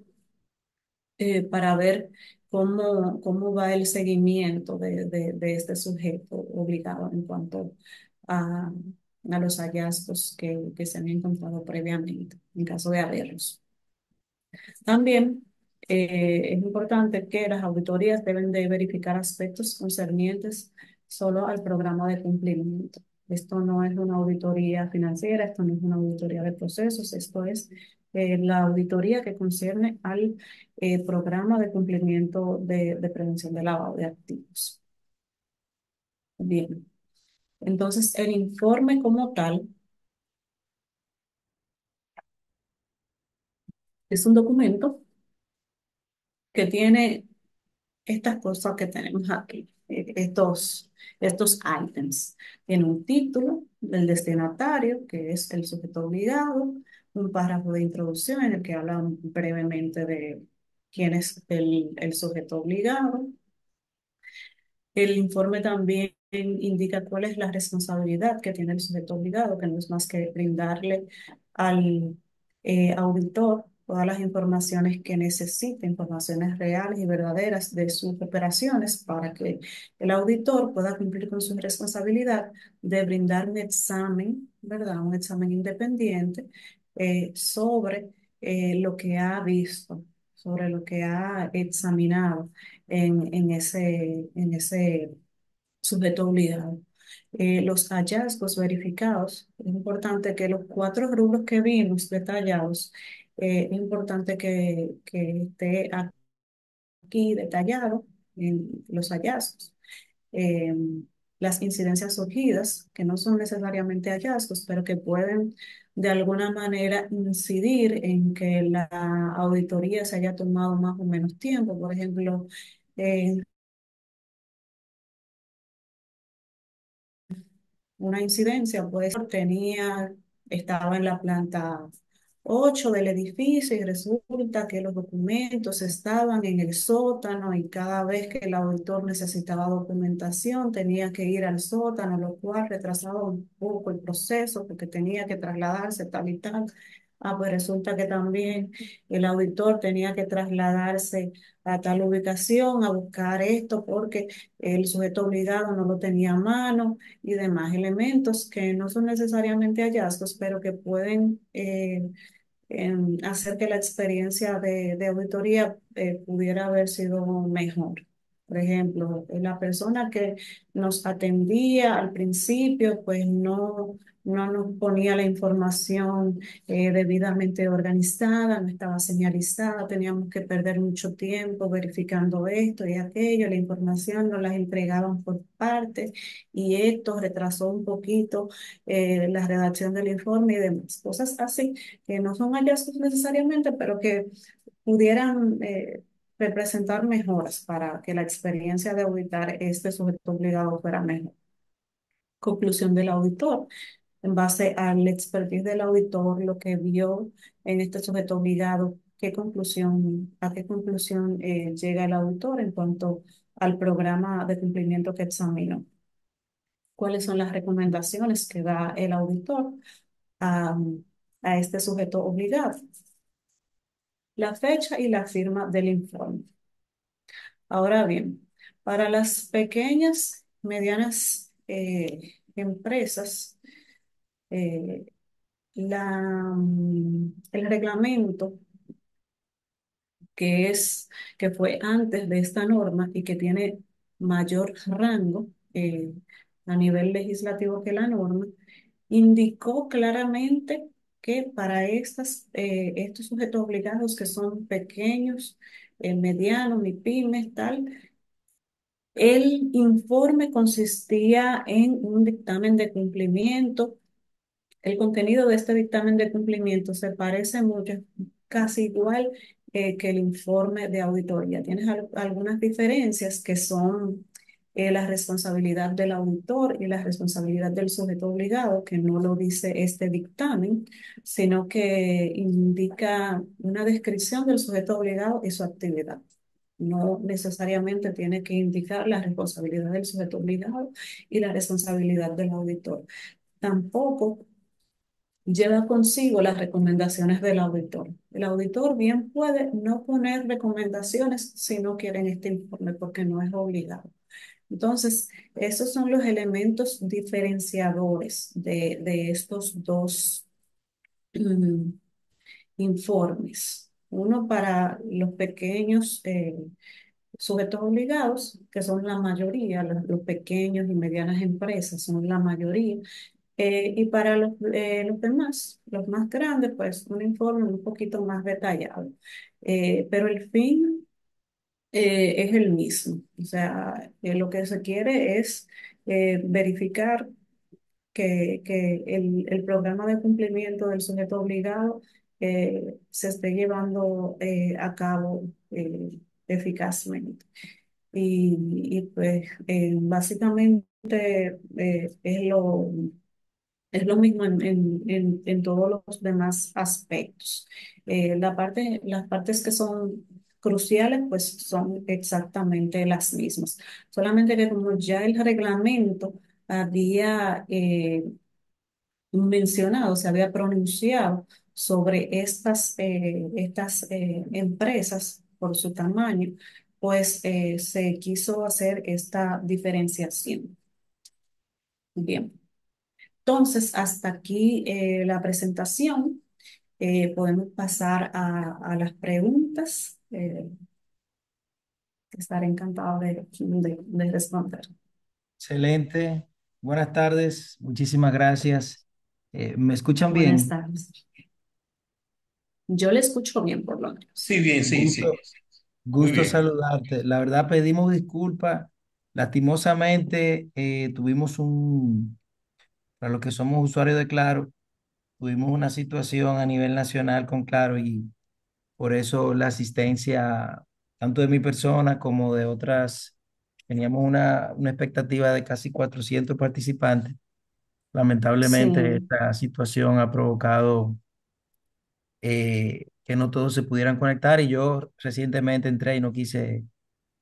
para ver cómo va el seguimiento de este sujeto obligado en cuanto a, a los hallazgos que se han encontrado previamente, en caso de haberlos. También es importante que las auditorías deben de verificar aspectos concernientes solo al programa de cumplimiento. Esto no es una auditoría financiera, esto no es una auditoría de procesos, esto es la auditoría que concierne al programa de cumplimiento de prevención de lavado de activos. Bien, entonces el informe como tal es un documento que tiene estas cosas que tenemos aquí, estos ítems. Tiene un título del destinatario, que es el sujeto obligado, un párrafo de introducción en el que habla brevemente de quién es el sujeto obligado. El informe también indica cuál es la responsabilidad que tiene el sujeto obligado, que no es más que brindarle al auditor todas las informaciones que necesita, informaciones reales y verdaderas de sus operaciones para que el auditor pueda cumplir con su responsabilidad de brindar un examen, ¿verdad? Un examen independiente sobre lo que ha visto, sobre lo que ha examinado en ese sujeto obligado. los hallazgos verificados. Es importante que los 4 rubros que vimos detallados, es importante que esté aquí detallado en los hallazgos. eh, las incidencias surgidas, que no son necesariamente hallazgos, pero que pueden de alguna manera incidir en que la auditoría se haya tomado más o menos tiempo. Por ejemplo, eh, una incidencia, pues estaba en la planta 8 del edificio y resulta que los documentos estaban en el sótano y cada vez que el auditor necesitaba documentación tenía que ir al sótano, lo cual retrasaba un poco el proceso porque tenía que trasladarse tal y tal. Ah, pues resulta que también el auditor tenía que trasladarse a tal ubicación a buscar esto porque el sujeto obligado no lo tenía a mano y demás elementos que no son necesariamente hallazgos, pero que pueden hacer que la experiencia de auditoría pudiera haber sido mejor. Por ejemplo, la persona que nos atendía al principio, pues no nos ponía la información debidamente organizada, no estaba señalizada, teníamos que perder mucho tiempo verificando esto y aquello, la información nos la entregaban por partes y esto retrasó un poquito la redacción del informe y demás, cosas así que no son hallazgos necesariamente, pero que pudieran representar mejoras para que la experiencia de auditar este sujeto obligado fuera mejor. Conclusión del auditor. En base al expertise del auditor, lo que vio en este sujeto obligado, a qué conclusión llega el auditor en cuanto al programa de cumplimiento que examinó. ¿Cuáles son las recomendaciones que da el auditor a, a este sujeto obligado? La fecha y la firma del informe. Ahora bien, para las pequeñas, medianas empresas, eh, el reglamento que que fue antes de esta norma y que tiene mayor rango a nivel legislativo que la norma, indicó claramente que para estos sujetos obligados que son pequeños, medianos, ni pymes, tal, el informe consistía en un dictamen de cumplimiento. El contenido de este dictamen de cumplimiento se parece mucho, casi igual que el informe de auditoría. Tienes algunas diferencias que son la responsabilidad del auditor y la responsabilidad del sujeto obligado, que no lo dice este dictamen, sino que indica una descripción del sujeto obligado y su actividad. No necesariamente tiene que indicar la responsabilidad del sujeto obligado y la responsabilidad del auditor. Tampoco lleva consigo las recomendaciones del auditor. El auditor bien puede no poner recomendaciones si no quieren este informe porque no es obligado. Entonces, esos son los elementos diferenciadores de estos dos mm, informes. Uno para los pequeños sujetos obligados, que son la mayoría, los pequeños y medianas empresas son la mayoría, y para los demás, los más grandes, pues un informe un poquito más detallado. Pero el fin es el mismo. O sea, lo que se quiere es verificar que el programa de cumplimiento del sujeto obligado se esté llevando a cabo eficazmente. Pues básicamente es lo mismo en todos los demás aspectos. Las partes que son cruciales, pues son exactamente las mismas. Solamente que como ya el reglamento había mencionado, se había pronunciado sobre estas empresas por su tamaño, pues se quiso hacer esta diferenciación. Bien. Entonces, hasta aquí la presentación. Podemos pasar a las preguntas. Estaré encantado de responder. Excelente. Buenas tardes, muchísimas gracias. ¿Me escuchan Buenas bien? tardes. Yo le escucho bien, por lo Sí, menos. bien, sí, sí. Gusto, Muy gusto bien. saludarte. La verdad pedimos disculpas. Lastimosamente tuvimos para los que somos usuarios de Claro, tuvimos una situación a nivel nacional con Claro y por eso la asistencia tanto de mi persona como de otras, teníamos una expectativa de casi 400 participantes. Lamentablemente Sí. esta situación ha provocado que no todos se pudieran conectar y yo recientemente entré y no quise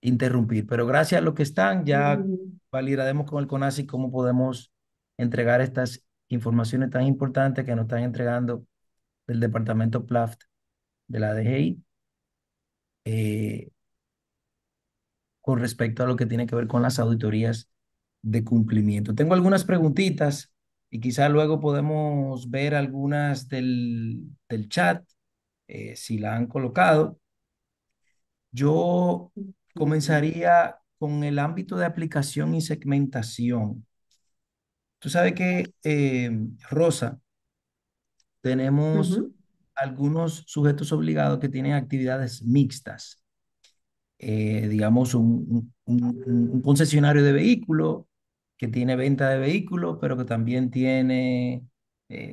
interrumpir, pero gracias a los que están ya Mm, validaremos con el CONACYT cómo podemos entregar estas informaciones tan importantes que nos están entregando del departamento PLAFT de la DGI eh, con respecto a lo que tiene que ver con las auditorías de cumplimiento. Tengo algunas preguntitas y quizá luego podemos ver algunas del chat si la han colocado. Yo ujú, comenzaría con el ámbito de aplicación y segmentación. Tú sabes que, Rosa, tenemos ujú, algunos sujetos obligados que tienen actividades mixtas. Digamos, un concesionario de vehículos que tiene venta de vehículos, pero que también tiene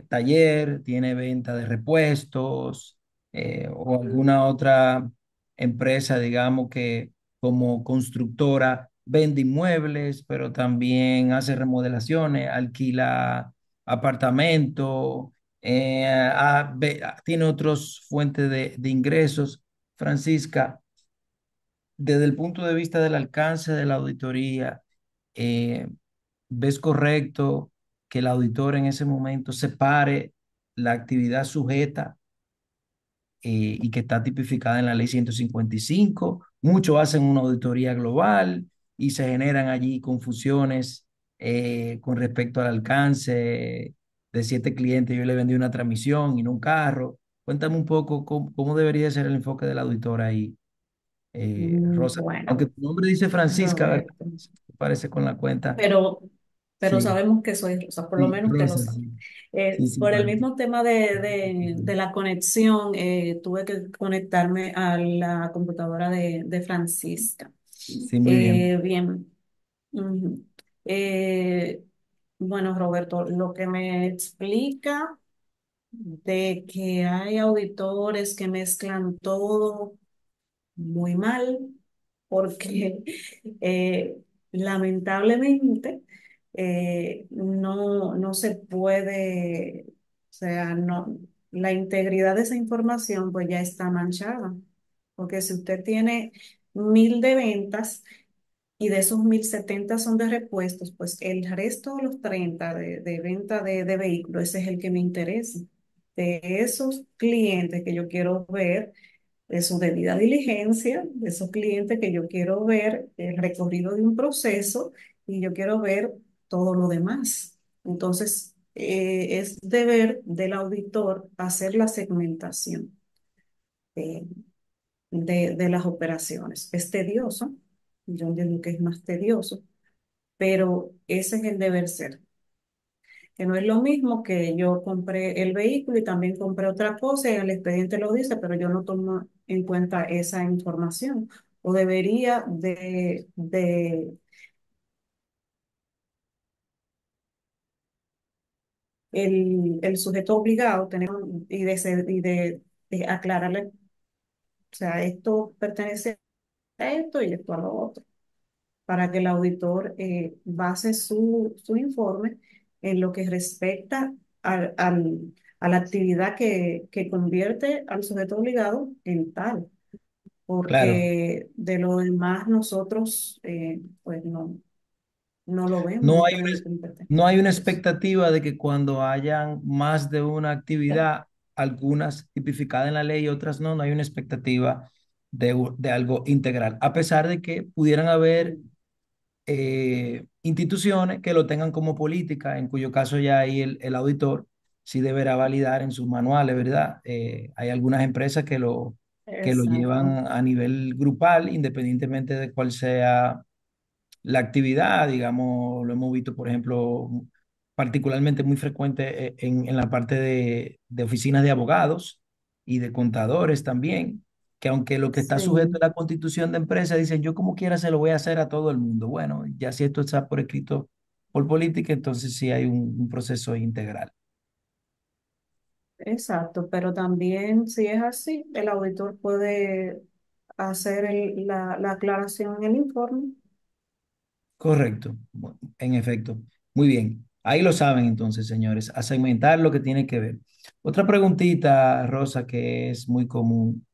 taller, tiene venta de repuestos, o alguna otra empresa, digamos, que como constructora vende inmuebles, pero también hace remodelaciones, alquila apartamentos, tiene otras fuentes de ingresos. Francisca, desde el punto de vista del alcance de la auditoría, eh, ¿ves correcto que el auditor en ese momento separe la actividad sujeta y que está tipificada en la ley 155? Muchos hacen una auditoría global y se generan allí confusiones con respecto al alcance de 7 clientes. Yo le vendí una transmisión y no un carro. Cuéntame un poco cómo debería ser el enfoque del auditor ahí, Rosa. Aunque Bueno, tu nombre dice Francisca, ¿verdad? Roberto. Parece con la cuenta. Pero, pero Sí, sabemos que soy Rosa, por lo sí, menos usted lo Rosa, sabe. sí. Sí, sí, Por el vale. mismo tema de la conexión, tuve que conectarme a la computadora de Francisca. Sí, muy bien. Bien. Ujú. Eh, bueno, Roberto, lo que me explica de que hay auditores que mezclan todo muy mal, porque eh, lamentablemente no se puede, o sea, no, la integridad de esa información pues ya está manchada, porque si usted tiene 1.000 de ventas y de esos 1.070 son de repuestos, pues el resto de los 30 de venta de vehículos, ese es el que me interesa. De esos clientes que yo quiero ver, de su debida diligencia, de esos clientes que yo quiero ver el recorrido de un proceso y yo quiero ver todo lo demás. Entonces, es deber del auditor hacer la segmentación eh, de las operaciones. Es tedioso, yo entiendo que es más tedioso, pero ese es el deber ser. Que no es lo mismo que yo compré el vehículo y también compré otra cosa y el expediente lo dice, pero yo no tomo en cuenta esa información. O debería de el sujeto obligado tener de aclararle, o sea, esto pertenece a esto y esto a lo otro, para que el auditor base su informe en lo que respecta a la actividad que convierte al sujeto obligado en tal, Claro. porque de lo demás nosotros pues no lo vemos, No no hay tenemos competencia. no hay una expectativa de que cuando hayan más de una actividad, algunas tipificadas en la ley y otras no, no hay una expectativa de algo integral, a pesar de que pudieran haber instituciones que lo tengan como política, en cuyo caso ya ahí el auditor sí deberá validar en sus manuales, ¿verdad? Hay algunas empresas que lo Exacto. llevan a nivel grupal, independientemente de cuál sea la actividad, digamos, lo hemos visto, por ejemplo, particularmente muy frecuente en la parte de oficinas de abogados y de contadores también, que aunque lo que está sujeto Sí, a la constitución de empresa, dicen, yo como quiera se lo voy a hacer a todo el mundo. Bueno, ya si esto está por escrito por política, entonces sí hay un proceso integral. exacto, pero también si es así, el auditor puede hacer la aclaración en el informe. Correcto, bueno, en efecto. Muy bien. Ahí lo saben entonces, señores, a segmentar lo que tiene que ver. Otra preguntita, Rosa, que es muy común.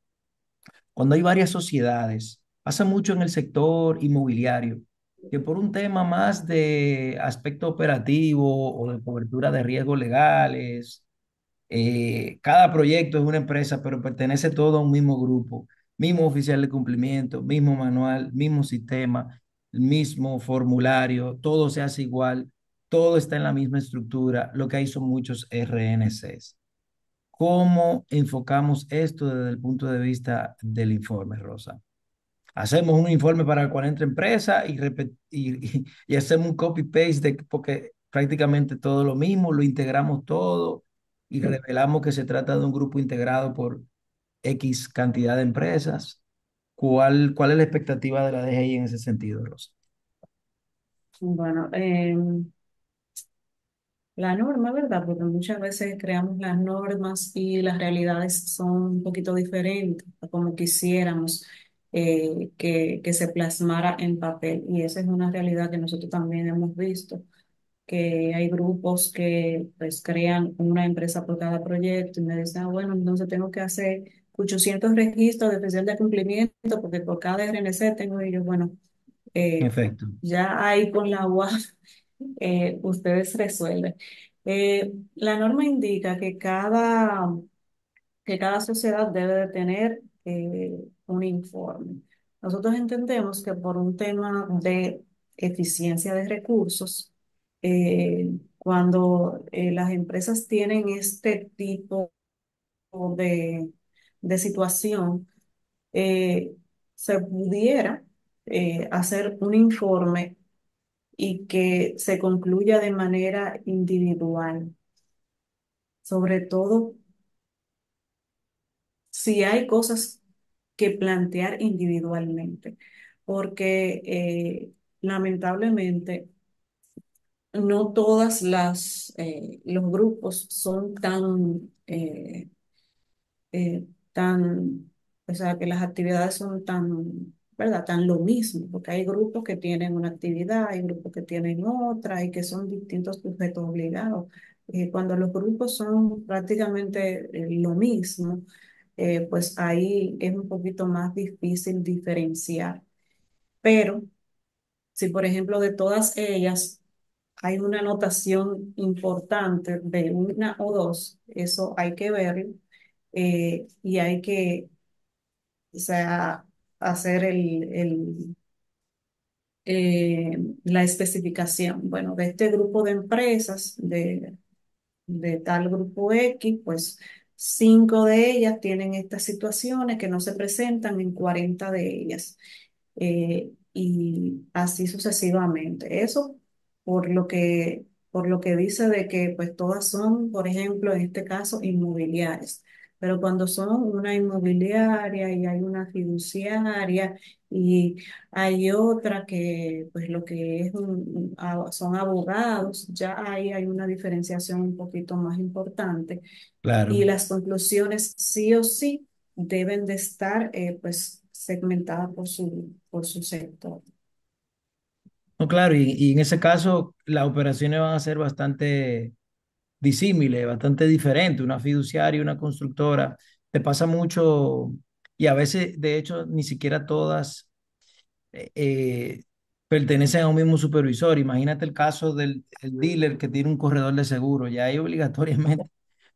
Cuando hay varias sociedades, pasa mucho en el sector inmobiliario, que por un tema más de aspecto operativo o de cobertura de riesgos legales, cada proyecto es una empresa, pero pertenece todo a un mismo grupo, mismo oficial de cumplimiento, mismo manual, mismo sistema, el mismo formulario, todo se hace igual, todo está en la misma estructura. Lo que hay son muchos RNCs. ¿Cómo enfocamos esto desde el punto de vista del informe, Rosa? Hacemos un informe para 40 empresas y hacemos un copy-paste porque prácticamente todo lo mismo, lo integramos todo y revelamos que se trata de un grupo integrado por X cantidad de empresas. ¿Cuál es la expectativa de la DGI en ese sentido, Rosa? Bueno, la norma, ¿verdad? Porque muchas veces creamos las normas y las realidades son un poquito diferentes a como quisiéramos que se plasmara en papel. Y esa es una realidad que nosotros también hemos visto, que hay grupos que pues crean una empresa por cada proyecto y me dicen, ah, bueno, entonces tengo que hacer 800 registros de oficial de cumplimiento porque por cada RNC tengo ellos, bueno, En eh, efecto, ya ahí con la UAF ustedes resuelven. La norma indica que cada sociedad debe de tener un informe. Nosotros entendemos que por un tema de eficiencia de recursos, cuando las empresas tienen este tipo de, de situación, eh, se pudiera hacer un informe y que se concluya de manera individual, sobre todo si hay cosas que plantear individualmente, porque lamentablemente no todas los grupos son tan, o sea, que las actividades son tan, ¿verdad? Tan lo mismo, porque hay grupos que tienen una actividad, hay grupos que tienen otra y que son distintos sujetos obligados. Cuando los grupos son prácticamente lo mismo, pues ahí es un poquito más difícil diferenciar. Pero si, por ejemplo, de todas ellas hay una anotación importante de una o dos, eso hay que verlo y hay que, o sea, hacer la especificación. Bueno, de este grupo de empresas, de tal grupo X, pues 5 de ellas tienen estas situaciones que no se presentan en 40 de ellas. Y así sucesivamente. Eso por lo que dice de que pues todas son, por ejemplo, en este caso, inmobiliarias. Pero cuando son una inmobiliaria y hay una fiduciaria y hay otra que pues lo que es son abogados, ya ahí hay una diferenciación un poquito más importante y claro. las conclusiones sí o sí deben de estar pues segmentadas por su sector. No, claro, y en ese caso las operaciones van a ser bastante disímiles, bastante diferentes. Una fiduciaria y una constructora. Te pasa mucho y a veces, de hecho, ni siquiera todas pertenecen a un mismo supervisor. Imagínate el caso del el dealer que tiene un corredor de seguro. Ya ahí obligatoriamente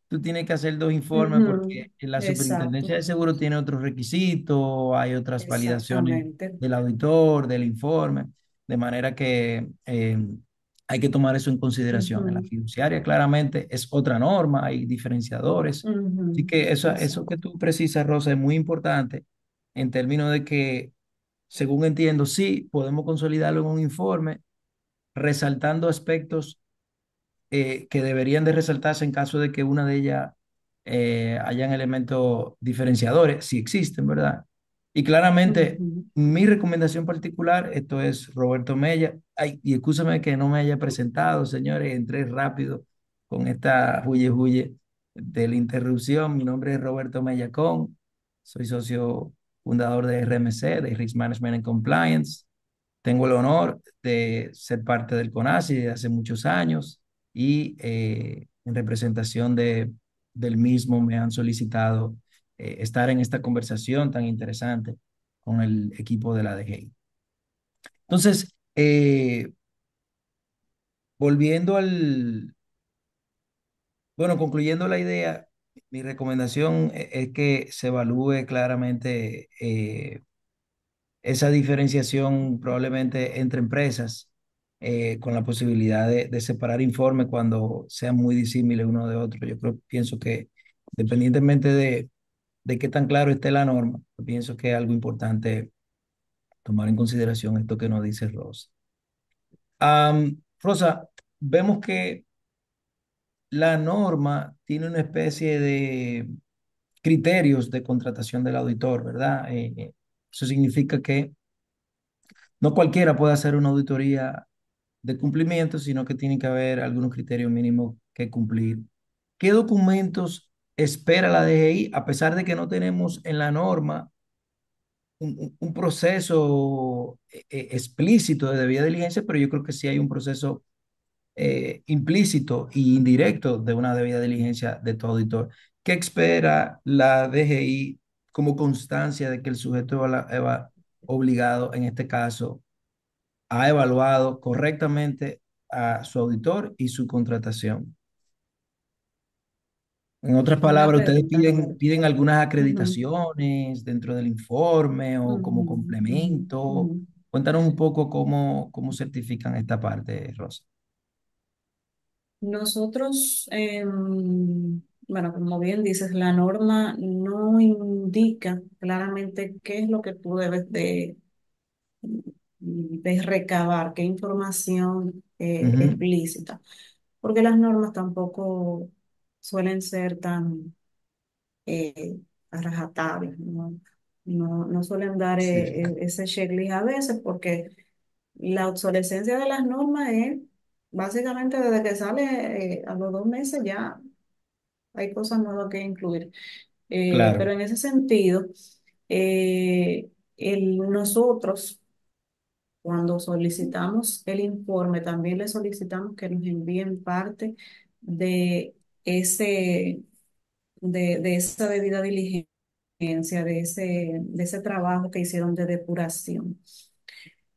tú tienes que hacer dos informes Ujú, porque la exacto, superintendencia de seguro tiene otros requisitos, hay otras validaciones exactamente. del auditor, del informe, de manera que hay que tomar eso en consideración. En la Ujú, fiduciaria claramente es otra norma, hay diferenciadores. Así ujú, que eso que exacto. tú precisas, Rosa, es muy importante en términos de que según entiendo, sí, podemos consolidarlo en un informe, resaltando aspectos que deberían de resaltarse en caso de que una de ellas hayan elementos diferenciadores, si existen, ¿verdad? Y claramente, Ujú. mi recomendación particular, esto es Roberto Mella. Ay, y escúchame que no me haya presentado, señores, entré rápido con esta huye de la interrupción. Mi nombre es Roberto Mellacón, soy socio fundador de RMC, de Risk Management and Compliance. Tengo el honor de ser parte del CONACYT desde hace muchos años y en representación del mismo me han solicitado estar en esta conversación tan interesante con el equipo de la DGI. Entonces, volviendo bueno, concluyendo la idea, mi recomendación es que se evalúe claramente esa diferenciación probablemente entre empresas, con la posibilidad de separar informes cuando sean muy disímiles uno de otro. Yo creo, pienso que independientemente de qué tan claro esté la norma, yo pienso que es algo importante tomar en consideración esto que nos dice Rosa. Rosa, vemos que la norma tiene una especie de criterios de contratación del auditor, ¿verdad? Eso significa que no cualquiera puede hacer una auditoría de cumplimiento, sino que tiene que haber algunos criterios mínimos que cumplir. ¿Qué documentos espera la DGI, a pesar de que no tenemos en la norma un proceso explícito de debida diligencia, pero yo creo que sí hay un proceso implícito e indirecto de una debida diligencia de todo auditor? ¿Qué espera la DGI como constancia de que el sujeto obligado, en este caso, ha evaluado correctamente a su auditor y su contratación? En otras Buena palabras, ustedes pregunta, Roberto. piden algunas Ujú, acreditaciones dentro del informe o como ujú, ujú, complemento. ujú. Cuéntanos un poco cómo certifican esta parte, Rosa. Nosotros, bueno, como bien dices, la norma no indica claramente qué es lo que tú debes de recabar, qué información Ujú. explícita, porque las normas tampoco suelen ser tan a rajatabla, ¿no? No suelen dar Sí, ese checklist a veces porque la obsolescencia de las normas es básicamente desde que sale a los 2 meses ya hay cosas nuevas que incluir. Pero claro, en ese sentido, nosotros cuando solicitamos el informe también le solicitamos que nos envíen parte de ese de esa debida diligencia, de ese trabajo que hicieron de depuración.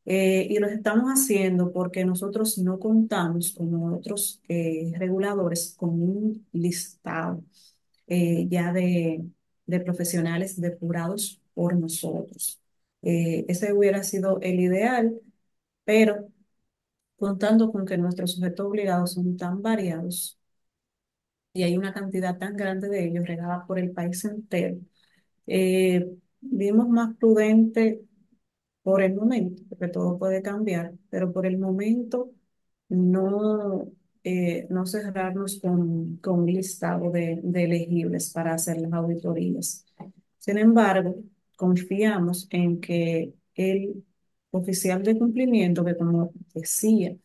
Y lo estamos haciendo porque nosotros no contamos, como otros reguladores, con un listado ya de profesionales depurados por nosotros. Ese hubiera sido el ideal, pero contando con que nuestros sujetos obligados son tan variados y hay una cantidad tan grande de ellos regada por el país entero, vimos más prudente por el momento, porque todo puede cambiar, pero por el momento no, no cerrarnos con un listado de elegibles para hacer las auditorías. Sin embargo, confiamos en que el oficial de cumplimiento, que como decía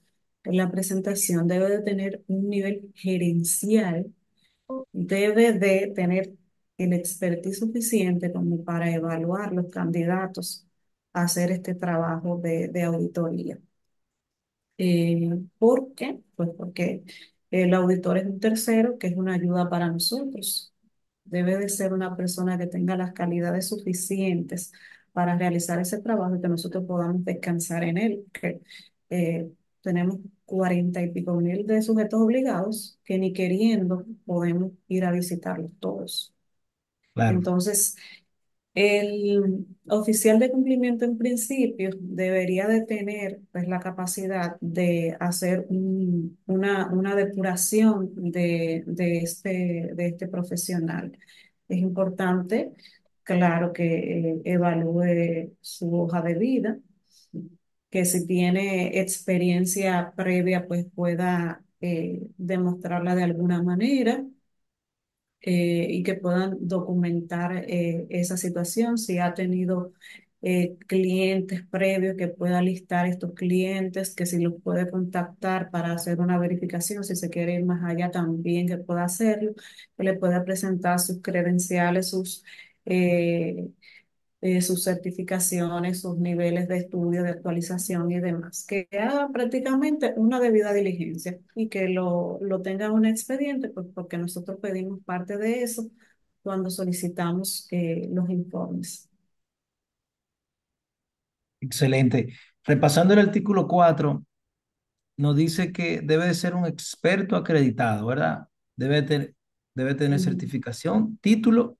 en la presentación, debe de tener un nivel gerencial, debe de tener el expertise suficiente como para evaluar los candidatos a hacer este trabajo de auditoría. ¿Por qué? Pues porque el auditor es un tercero que es una ayuda para nosotros. Debe de ser una persona que tenga las calidades suficientes para realizar ese trabajo y que nosotros podamos descansar en él. Que tenemos 40 y pico mil de sujetos obligados que ni queriendo podemos ir a visitarlos todos. claro, Entonces, el oficial de cumplimiento en principio debería de tener pues, la capacidad de hacer una depuración de este profesional. Es importante claro, que evalúe su hoja de vida, que si tiene experiencia previa, pues pueda demostrarla de alguna manera, y que puedan documentar esa situación. Si ha tenido clientes previos, que pueda listar estos clientes, que si los puede contactar para hacer una verificación, si se quiere ir más allá también, que pueda hacerlo, que le pueda presentar sus credenciales, eh, sus certificaciones, sus niveles de estudio, de actualización y demás, que haga prácticamente una debida diligencia y que lo tenga en un expediente, pues porque nosotros pedimos parte de eso cuando solicitamos los informes. Excelente. Repasando el artículo 4, nos dice que debe de ser un experto acreditado, ¿verdad? Debe tener Mm, certificación, título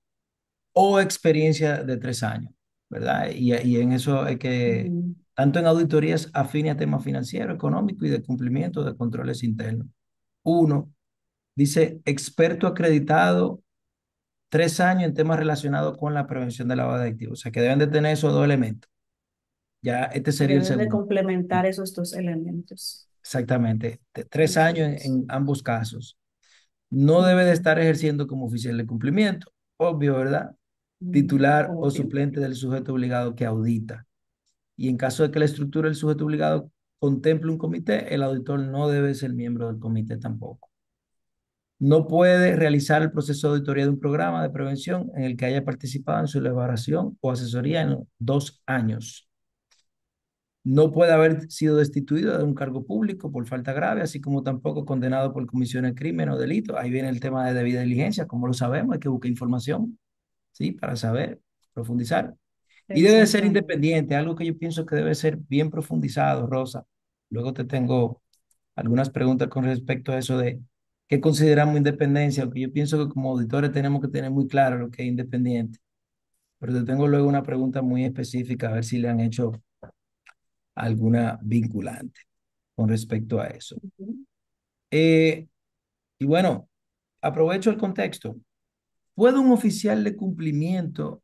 o experiencia de 3 años, ¿verdad? Y en eso hay que, mm, tanto en auditorías afines a temas financieros, económicos y de cumplimiento de controles internos. Uno, dice experto acreditado 3 años en temas relacionados con la prevención de lavado de activos. O sea, que deben de tener esos dos elementos. Ya este sería el Deben de segundo. complementar esos dos elementos. Exactamente. 3 años Perfecto. en ambos casos. No debe de Ujú. estar ejerciendo como oficial de cumplimiento. Obvio, ¿verdad? Titular o Obvio. suplente del sujeto obligado que audita. Y en caso de que la estructura del sujeto obligado contemple un comité, el auditor no debe ser miembro del comité tampoco. No puede realizar el proceso de auditoría de un programa de prevención en el que haya participado en su elaboración o asesoría en 2 años. No puede haber sido destituido de un cargo público por falta grave, así como tampoco condenado por comisión de crimen o delito. Ahí viene el tema de debida diligencia, como lo sabemos, hay que buscar información, ¿sí? Para saber, profundizar. Y debe de ser Exactamente. independiente, algo que yo pienso que debe ser bien profundizado, Rosa. Luego te tengo algunas preguntas con respecto a eso de qué consideramos independencia, aunque yo pienso que como auditores tenemos que tener muy claro lo que es independiente. Pero te tengo luego una pregunta muy específica, a ver si le han hecho alguna vinculante con respecto a eso. Ujú. Eh, y bueno, aprovecho el contexto. ¿Puede un oficial de cumplimiento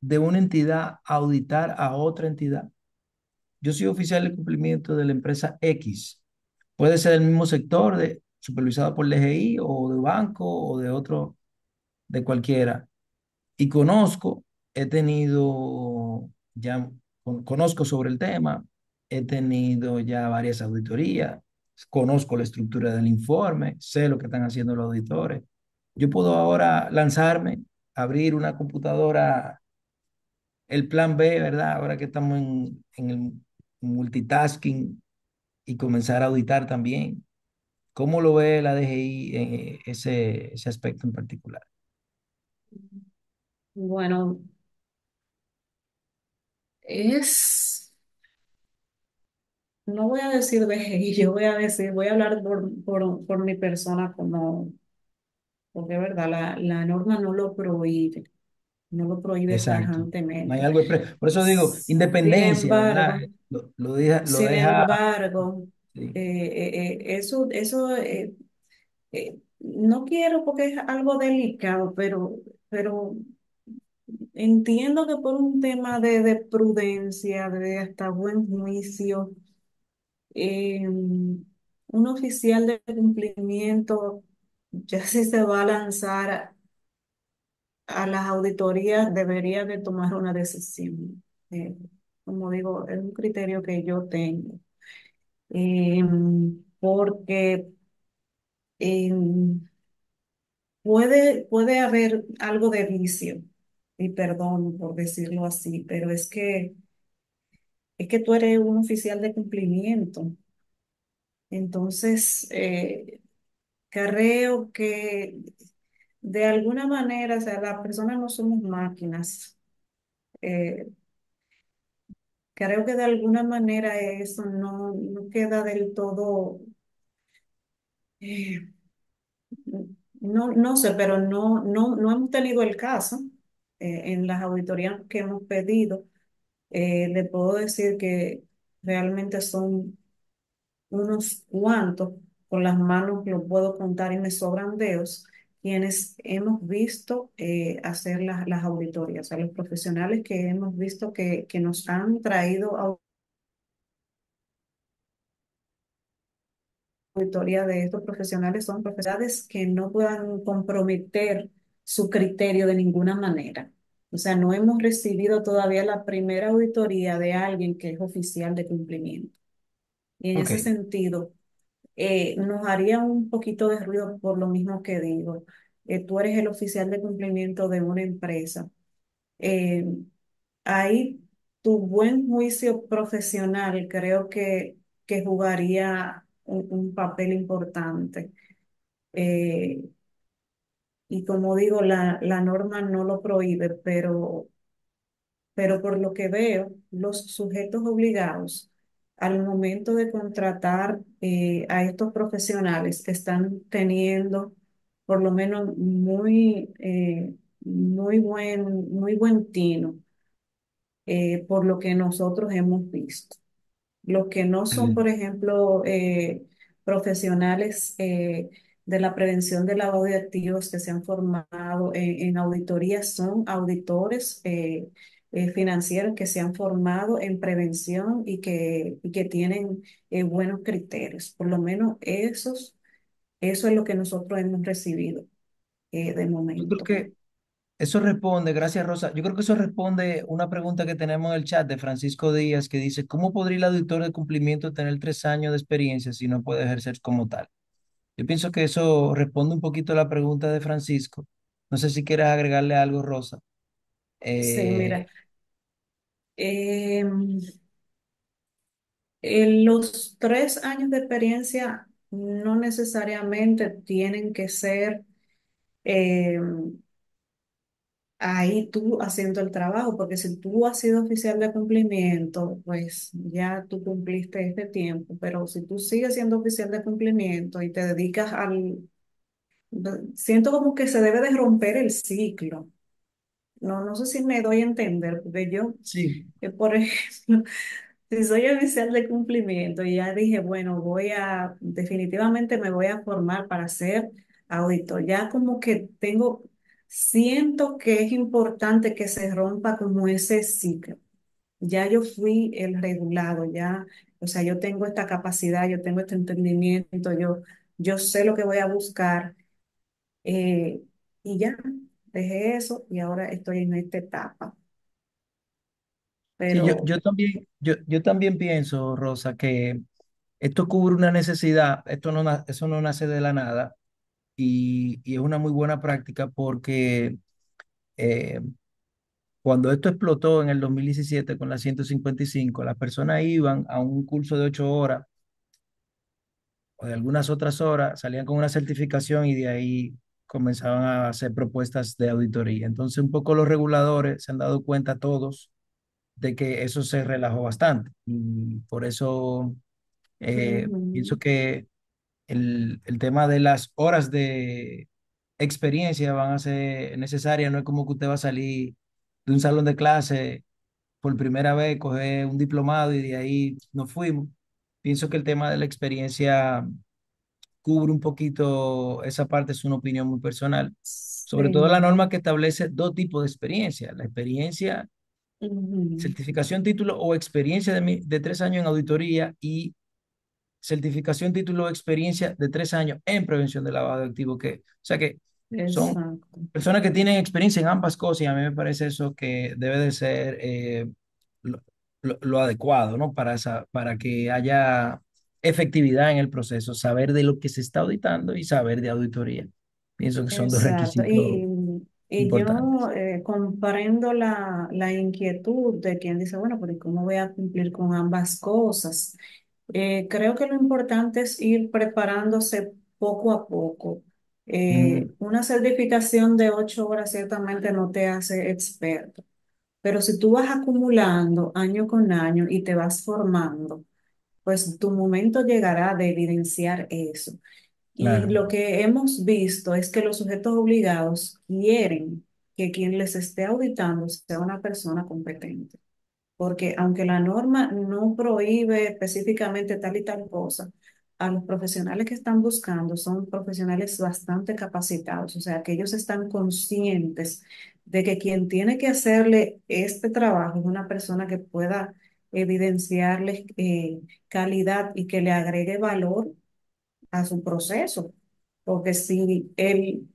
de una entidad auditar a otra entidad? Yo soy oficial de cumplimiento de la empresa X. Puede ser del mismo sector, supervisado por el DGI o de banco o de otro, de cualquiera. Y he tenido ya, conozco sobre el tema, he tenido ya varias auditorías, conozco la estructura del informe, sé lo que están haciendo los auditores. Yo puedo ahora lanzarme, abrir una computadora, el plan B, ¿verdad? Ahora que estamos en el multitasking y comenzar a auditar también. ¿Cómo lo ve la DGI en ese aspecto en particular? Bueno, es, no voy a decir DGI, yo voy a decir, voy a hablar por mi persona como, porque es verdad, la norma no lo prohíbe, no lo prohíbe Exacto. No hay tajantemente. algo por eso digo, Sin independencia, ¿verdad? embargo, Lo sin deja, embargo, sí, no quiero porque es algo delicado, pero entiendo que por un tema de prudencia, de hasta buen juicio, un oficial de cumplimiento, ya si se va a lanzar a las auditorías, debería de tomar una decisión. Como digo, es un criterio que yo tengo. Porque puede haber algo de vicio, y perdón por decirlo así, pero es que tú eres un oficial de cumplimiento. Entonces, creo que de alguna manera, o sea, las personas no somos máquinas. Eh, Creo que de alguna manera eso no queda del todo, eh, no sé, pero no hemos tenido el caso en las auditorías que hemos pedido. Le puedo decir que realmente son unos cuantos, con las manos los puedo contar y me sobran dedos, quienes hemos visto hacer las auditorías, o sea, los profesionales que hemos visto que nos han traído auditoría de estos profesionales son profesionales que no puedan comprometer su criterio de ninguna manera. O sea, no hemos recibido todavía la primera auditoría de alguien que es oficial de cumplimiento. Y en ese Ok. sentido, nos haría un poquito de ruido por lo mismo que digo. Tú eres el oficial de cumplimiento de una empresa. Eh, Ahí tu buen juicio profesional creo que jugaría un papel importante. Eh, y como digo, la norma no lo prohíbe, pero por lo que veo, los sujetos obligados al momento de contratar a estos profesionales están teniendo por lo menos muy buen tino, por lo que nosotros hemos visto. Los que no son, por Excelente. ejemplo, profesionales de la prevención de lavado de activos que se han formado en auditorías son auditores financieros que se han formado en prevención y que tienen buenos criterios. Por lo menos eso es lo que nosotros hemos recibido de Yo creo momento. que eso responde, gracias Rosa, yo creo que eso responde una pregunta que tenemos en el chat de Francisco Díaz que dice, ¿cómo podría el auditor de cumplimiento tener 3 años de experiencia si no puede ejercer como tal? Yo pienso que eso responde un poquito a la pregunta de Francisco. No sé si quieres agregarle algo, Rosa. Sí, mira. Eh, em, los 3 años de experiencia no necesariamente tienen que ser eh, ahí tú haciendo el trabajo, porque si tú has sido oficial de cumplimiento, pues ya tú cumpliste este tiempo, pero si tú sigues siendo oficial de cumplimiento y te dedicas siento como que se debe de romper el ciclo. No, no sé si me doy a entender, porque yo, sí, por ejemplo, si soy oficial de cumplimiento y ya dije, bueno, definitivamente me voy a formar para ser auditor. Ya como que siento que es importante que se rompa como ese ciclo. Ya yo fui el regulado, ya, o sea, yo tengo esta capacidad, yo tengo este entendimiento, yo sé lo que voy a buscar eh, y ya, dejé eso y ahora estoy en esta etapa. sí, Pero yo también pienso, Rosa, que esto cubre una necesidad, eso no nace de la nada y es una muy buena práctica porque eh, cuando esto explotó en el 2017 con la 155, las personas iban a un curso de 8 horas o de algunas otras horas, salían con una certificación y de ahí comenzaban a hacer propuestas de auditoría. Entonces, un poco los reguladores se han dado cuenta todos de que eso se relajó bastante. Y por eso pienso ujú, que el tema de las horas de experiencia van a ser necesarias. No es como que usted va a salir de un salón de clase por primera vez, coger un diplomado y de ahí nos fuimos. Pienso que el tema de la experiencia cubre un poquito esa parte, es una opinión muy personal. Sobre todo la sí, norma que establece dos tipos de experiencia, la experiencia, ujú, certificación, título o experiencia de 3 años en auditoría y certificación, título o experiencia de 3 años en prevención del lavado de activos, o sea que son exacto. personas que tienen experiencia en ambas cosas y a mí me parece eso que debe de ser lo, lo adecuado, ¿no? Para que haya efectividad en el proceso, saber de lo que se está auditando y saber de auditoría. Pienso que son dos Exacto. requisitos Y importantes. yo comprendo la inquietud de quien dice, bueno, pero ¿y cómo voy a cumplir con ambas cosas? Creo que lo importante es ir preparándose poco a poco. Mm, Una certificación de 8 horas ciertamente no te hace experto, pero si tú vas acumulando año con año y te vas formando, pues tu momento llegará de evidenciar eso. Y claro, lo que hemos visto es que los sujetos obligados quieren que quien les esté auditando sea una persona competente, porque aunque la norma no prohíbe específicamente tal y tal cosa, a los profesionales que están buscando son profesionales bastante capacitados, o sea, que ellos están conscientes de que quien tiene que hacerle este trabajo es una persona que pueda evidenciarles calidad y que le agregue valor a su proceso. Porque si el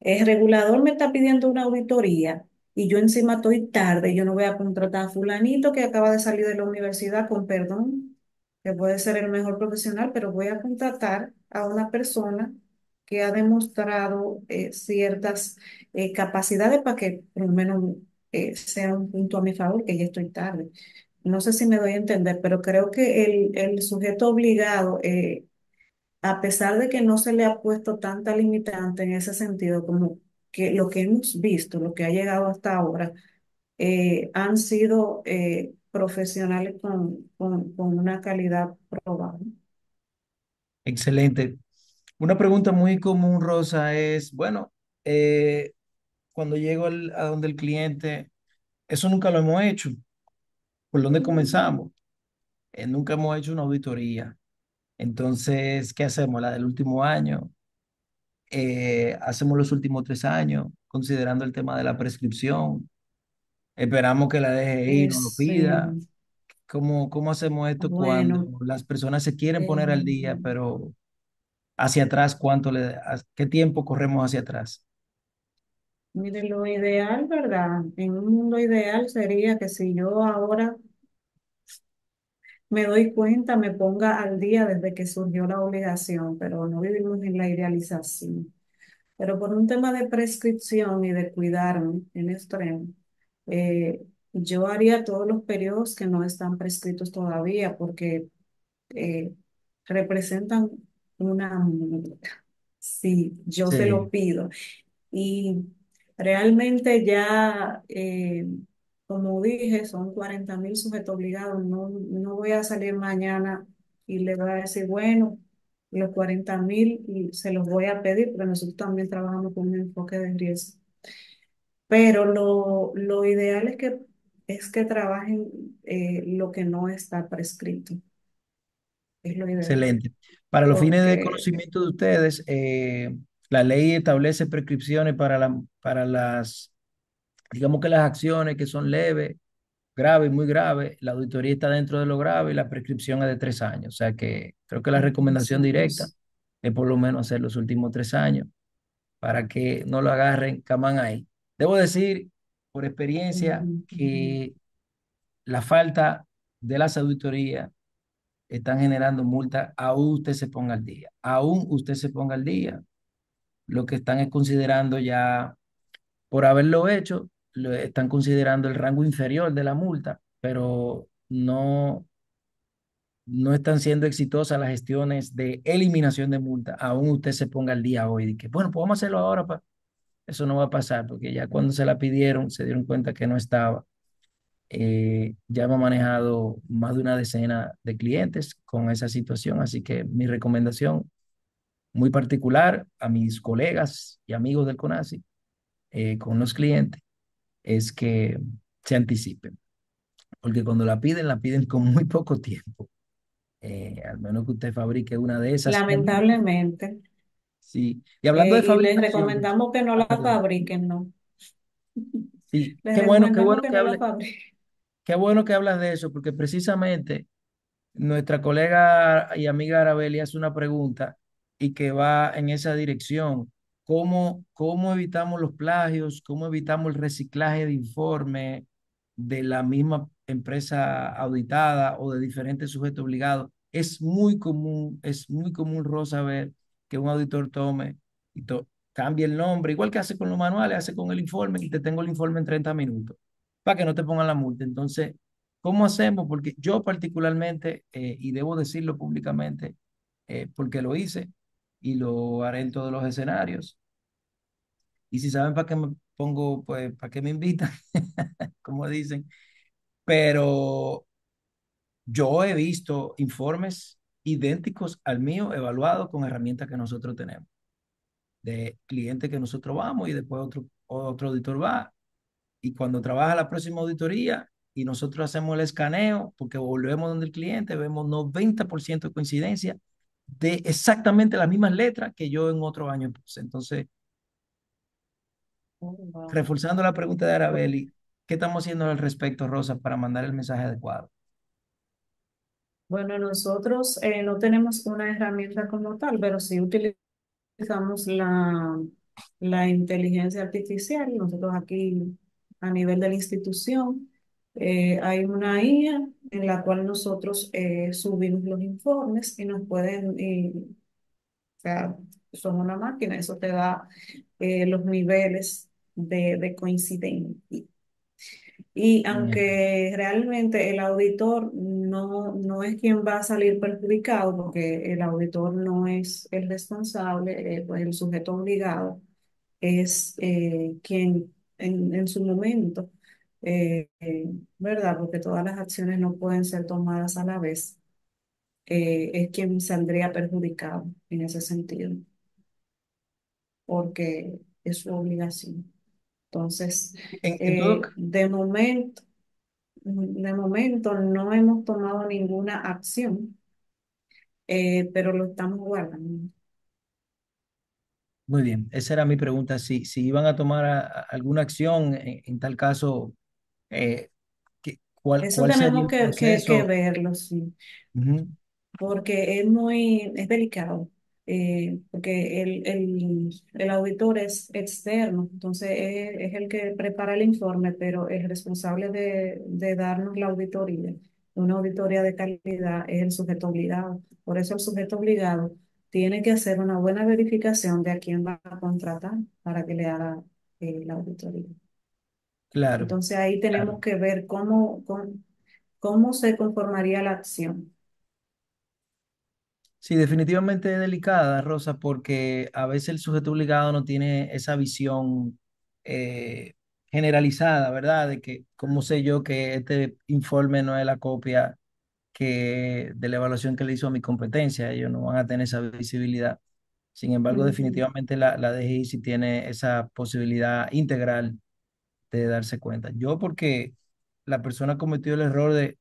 regulador me está pidiendo una auditoría y yo encima estoy tarde, yo no voy a contratar a fulanito que acaba de salir de la universidad con perdón, que puede ser el mejor profesional, pero voy a contratar a una persona que ha demostrado ciertas capacidades para que por lo menos sea un punto a mi favor, que ya estoy tarde. No sé si me doy a entender, pero creo que el sujeto obligado, a pesar de que no se le ha puesto tanta limitante en ese sentido, como que lo que hemos visto, lo que ha llegado hasta ahora, han sido profesionales con una calidad probable. Excelente. Una pregunta muy común, Rosa, es, bueno, eh, cuando llego a donde el cliente, eso nunca lo hemos hecho. ¿Por dónde comenzamos? Nunca hemos hecho una auditoría. Entonces, ¿qué hacemos? La del último año. Hacemos los últimos 3 años, considerando el tema de la prescripción. Esperamos que la DGI nos lo pida. Sí, ¿Cómo hacemos esto cuando bueno, las personas se quieren eh, poner al día, pero hacia atrás, qué tiempo corremos hacia atrás? mire, lo ideal, ¿verdad? En un mundo ideal sería que si yo ahora me doy cuenta, me ponga al día desde que surgió la obligación, pero no vivimos en la idealización. Pero por un tema de prescripción y de cuidarme en extremo, yo haría todos los periodos que no están prescritos todavía porque eh, representan una multa. Sí, yo se lo Sí, pido. Y realmente ya, como dije, son 40.000 sujetos obligados. No, no voy a salir mañana y le voy a decir, bueno, los 40.000 y se los voy a pedir, porque nosotros también trabajamos con un enfoque de riesgo. Pero lo ideal es que trabajen lo que no está prescrito. Es lo ideal. excelente. Para los fines de Porque, conocimiento de ustedes, la ley establece prescripciones para digamos que las acciones que son leves, grave y muy grave, la auditoría está dentro de lo grave y la prescripción es de 3 años. O sea que creo que la recomendación directa pensamos, es por lo menos hacer los últimos 3 años para que no lo agarren camán ahí. Debo decir, por experiencia, ujú, ujú. que la falta de las auditorías están generando multas, aún usted se ponga al día. Aún usted se ponga al día. Lo que están es considerando ya, por haberlo hecho, están considerando el rango inferior de la multa, pero no están siendo exitosas las gestiones de eliminación de multa. Aún usted se ponga al día hoy y que, bueno, pues vamos a hacerlo ahora. Eso no va a pasar porque ya cuando se la pidieron se dieron cuenta que no estaba. Ya hemos manejado más de una decena de clientes con esa situación, así que mi recomendación muy particular a mis colegas y amigos del CONACYT con los clientes es que se anticipen, porque cuando la piden con muy poco tiempo. Al menos que usted fabrique una de esas. Lamentablemente. Sí. Y hablando de Y les fabricaciones, recomendamos que no la perdón. fabriquen, ¿no? Sí, Les recomendamos que no la fabriquen. qué bueno que hablas de eso, porque precisamente nuestra colega y amiga Arabeli hace una pregunta y que va en esa dirección. ¿Cómo evitamos los plagios? ¿Cómo evitamos el reciclaje de informes de la misma empresa auditada o de diferentes sujetos obligados? Es muy común, Rosa, ver que un auditor tome y cambie el nombre, igual que hace con los manuales, hace con el informe y te tengo el informe en 30 minutos para que no te pongan la multa. Entonces, ¿cómo hacemos? Porque yo particularmente, y debo decirlo públicamente, porque lo hice y lo haré en todos los escenarios. Y si saben para qué me pongo, pues para qué me invitan, como dicen. Pero yo he visto informes idénticos al mío, evaluados con herramientas que nosotros tenemos, de clientes que nosotros vamos y después otro auditor va. Y cuando trabaja la próxima auditoría y nosotros hacemos el escaneo, porque volvemos donde el cliente, vemos 90% de coincidencia, de exactamente las mismas letras que yo en otro año puse. Entonces, Oh, wow. reforzando la pregunta de Arabeli, ¿qué estamos haciendo al respecto, Rosa, para mandar el mensaje adecuado? Bueno, nosotros no tenemos una herramienta como tal, pero sí utilizamos la inteligencia artificial. Nosotros aquí, a nivel de la institución, hay una IA en la cual nosotros subimos los informes y nos pueden, o sea, son una máquina, eso te da los niveles de coincidencia. Y Bien. aunque realmente el auditor no es quien va a salir perjudicado, porque el auditor no es el responsable, pues el sujeto obligado es quien en su momento, ¿verdad? Porque todas las acciones no pueden ser tomadas a la vez, es quien saldría perjudicado en ese sentido, porque es su obligación. Entonces, En todo, de momento no hemos tomado ninguna acción, pero lo estamos guardando. muy bien, esa era mi pregunta, si iban a tomar alguna acción en tal caso, Eso cuál sería tenemos el que proceso? verlo, sí, Ujú. porque es delicado, porque el auditor es externo, entonces es el que prepara el informe, pero el responsable de darnos la auditoría, una auditoría de calidad, es el sujeto obligado. Por eso el sujeto obligado tiene que hacer una buena verificación de a quién va a contratar para que le haga la auditoría. Claro, Entonces ahí claro. tenemos que ver cómo se conformaría la acción. Sí, definitivamente es delicada, Rosa, porque a veces el sujeto obligado no tiene esa visión eh, generalizada, ¿verdad? De que, ¿cómo sé yo que este informe no es la copia de la evaluación que le hizo a mi competencia? Ellos no van a tener esa visibilidad. Sin embargo, Ujú. definitivamente la DGI sí tiene esa posibilidad integral de darse cuenta. Yo porque la persona cometió el error de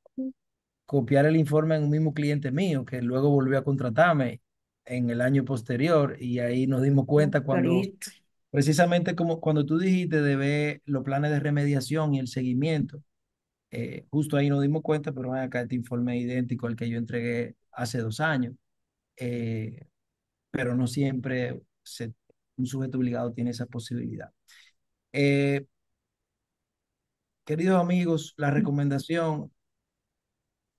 copiar el informe en un mismo cliente mío, que luego volvió a contratarme en el año posterior y ahí nos dimos cuenta cuando, Clarito. precisamente como cuando tú dijiste de ver los planes de remediación y el seguimiento, justo ahí nos dimos cuenta, pero ven acá, este informe es idéntico al que yo entregué hace 2 años, eh, pero no siempre un sujeto obligado tiene esa posibilidad. Eh, Queridos amigos, la recomendación,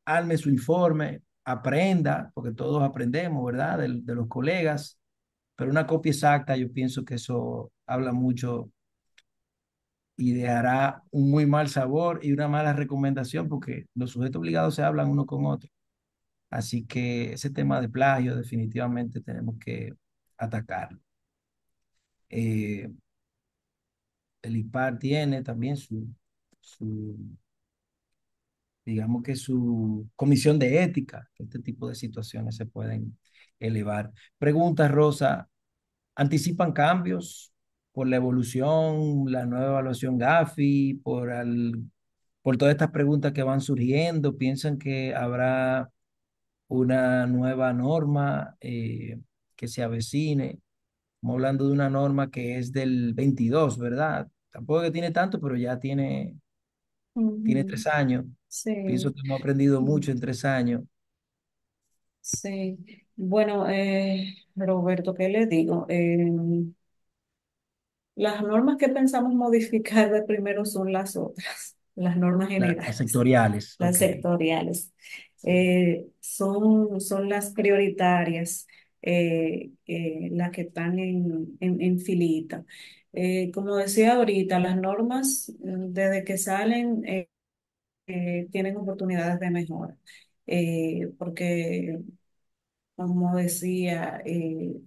arme su informe, aprenda, porque todos aprendemos, ¿verdad? De los colegas, pero una copia exacta, yo pienso que eso habla mucho y dejará un muy mal sabor y una mala recomendación, porque los sujetos obligados se hablan uno con otro. Así que ese tema de plagio definitivamente tenemos que atacarlo. Eh, el IPAR tiene también su digamos que su comisión de ética, que este tipo de situaciones se pueden elevar. Pregunta, Rosa, ¿anticipan cambios por la evolución, la nueva evaluación Gafi, por todas estas preguntas que van surgiendo? ¿Piensan que habrá una nueva norma que se avecine? Estamos hablando de una norma que es del 22, ¿verdad? Tampoco que tiene tanto, pero ya tiene Ujú. 3 años. Pienso Sí, que hemos aprendido mucho en 3 años. sí. Bueno, Roberto, ¿qué le digo? Las normas que pensamos modificar de primero son las otras, las normas Las generales, sectoriales, las ok. sectoriales. Sí. Son las prioritarias, las que están en filita. Como decía ahorita, las normas desde que salen tienen oportunidades de mejora, porque como decía,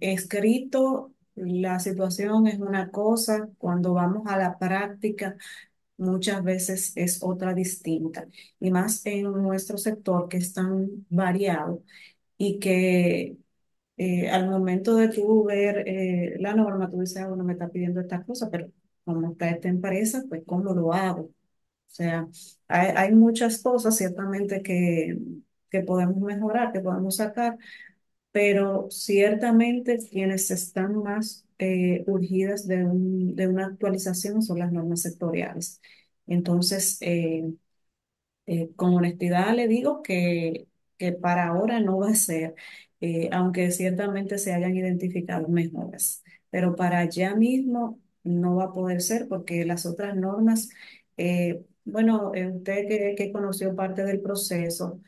escrito, la situación es una cosa, cuando vamos a la práctica, muchas veces es otra distinta. Y más en nuestro sector que es tan variado y que al momento de tú ver la norma, tú dices, ah, bueno, me está pidiendo esta cosa, pero como está esta empresa, pues ¿cómo lo hago? O sea, hay muchas cosas ciertamente que podemos mejorar, que podemos sacar, pero ciertamente quienes están más urgidas de una actualización son las normas sectoriales. Entonces, con honestidad le digo que para ahora no va a ser, aunque ciertamente se hayan identificado mejoras, pero para ya mismo no va a poder ser porque las otras normas, bueno, usted que conoció parte del proceso,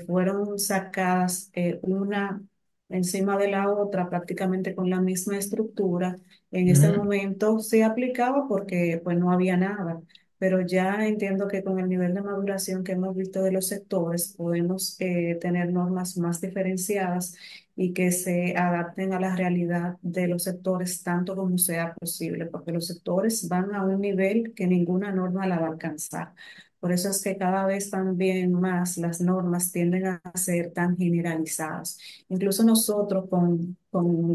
fueron sacadas una encima de la otra prácticamente con la misma estructura. En ese Ujú. momento se aplicaba porque pues no había nada, pero ya entiendo que con el nivel de maduración que hemos visto de los sectores, podemos tener normas más diferenciadas y que se adapten a la realidad de los sectores tanto como sea posible, porque los sectores van a un nivel que ninguna norma la va a alcanzar. Por eso es que cada vez también más las normas tienden a ser tan generalizadas. Incluso nosotros con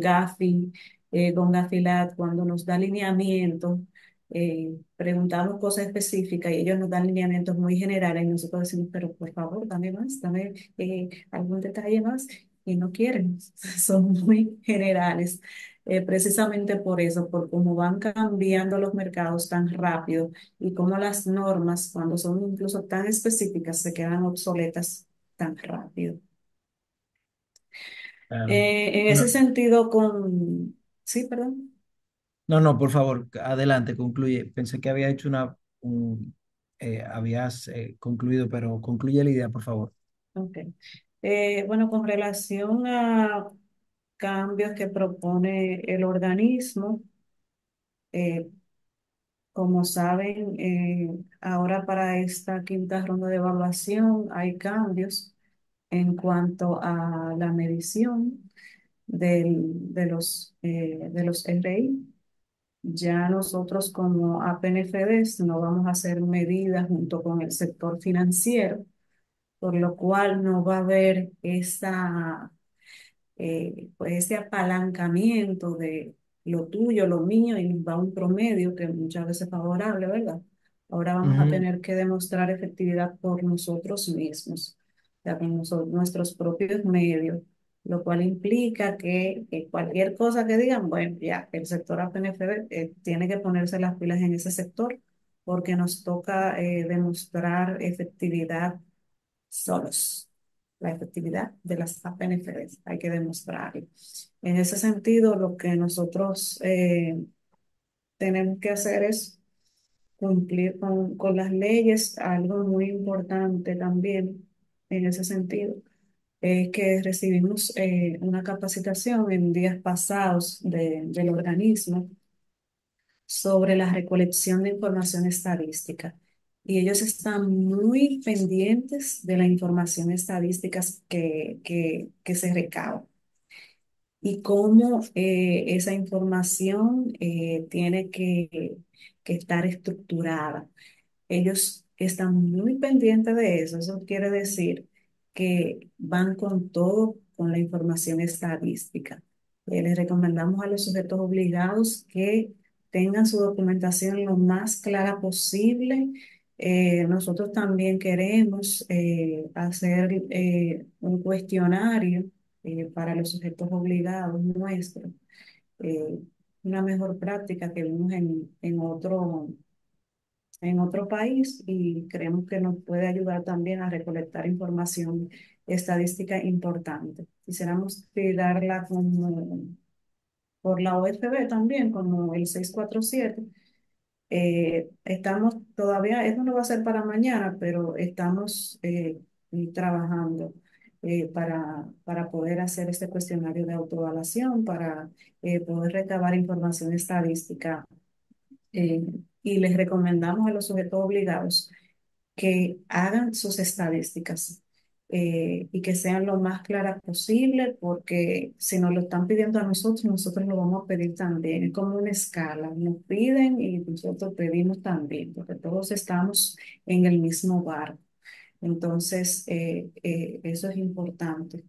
Gafi, con Gafilat, cuando nos da lineamiento, preguntamos cosas específicas y ellos nos dan lineamientos muy generales y nosotros decimos, pero por favor, dame más, dame algún detalle más y no quieren, son muy generales. Precisamente por eso, por cómo van cambiando los mercados tan rápido y cómo las normas, cuando son incluso tan específicas, se quedan obsoletas tan rápido. Claro. En ese No, sentido, con... Sí, perdón. no, no, por favor, adelante, concluye. Pensé que había hecho habías concluido, pero concluye la idea, por favor. Ok. Bueno, con relación a cambios que propone el organismo, eh, como saben, ahora para esta quinta ronda de evaluación hay cambios en cuanto a la medición de los RI. Ya nosotros como APNFDs no vamos a hacer medidas junto con el sector financiero, por lo cual no va a haber pues ese apalancamiento de lo tuyo, lo mío, y va a un promedio que muchas veces es favorable, ¿verdad? Ahora vamos a Ujú. tener que demostrar efectividad por nosotros mismos, o sea, con nuestros propios medios, lo cual implica que cualquier cosa que digan, bueno, ya, el sector APNFB tiene que ponerse las pilas en ese sector porque nos toca demostrar efectividad solos. La efectividad de las APNFs hay que demostrarlo. En ese sentido, lo que nosotros tenemos que hacer es cumplir con las leyes. Algo muy importante también en ese sentido es que recibimos una capacitación en días pasados del organismo sobre la recolección de información estadística. Y ellos están muy pendientes de la información estadística que se recaba y cómo esa información tiene que estar estructurada. Ellos están muy pendientes de eso. Eso quiere decir que van con todo, con la información estadística. Les recomendamos a los sujetos obligados que tengan su documentación lo más clara posible. Nosotros también queremos hacer un cuestionario para los sujetos obligados nuestros. eh, una mejor práctica que vimos en otro país y creemos que nos puede ayudar también a recolectar información estadística importante. Quisiéramos tirarla como por la OFB también, como el 647. Estamos todavía, eso no va a ser para mañana, pero estamos trabajando para poder hacer este cuestionario de autoevaluación, para poder recabar información estadística eh, y les recomendamos a los sujetos obligados que hagan sus estadísticas y que sean lo más claras posible, porque si nos lo están pidiendo a nosotros, nosotros lo vamos a pedir también. Es como una escala, nos piden y nosotros pedimos también, porque todos estamos en el mismo barco. Entonces, eso es importante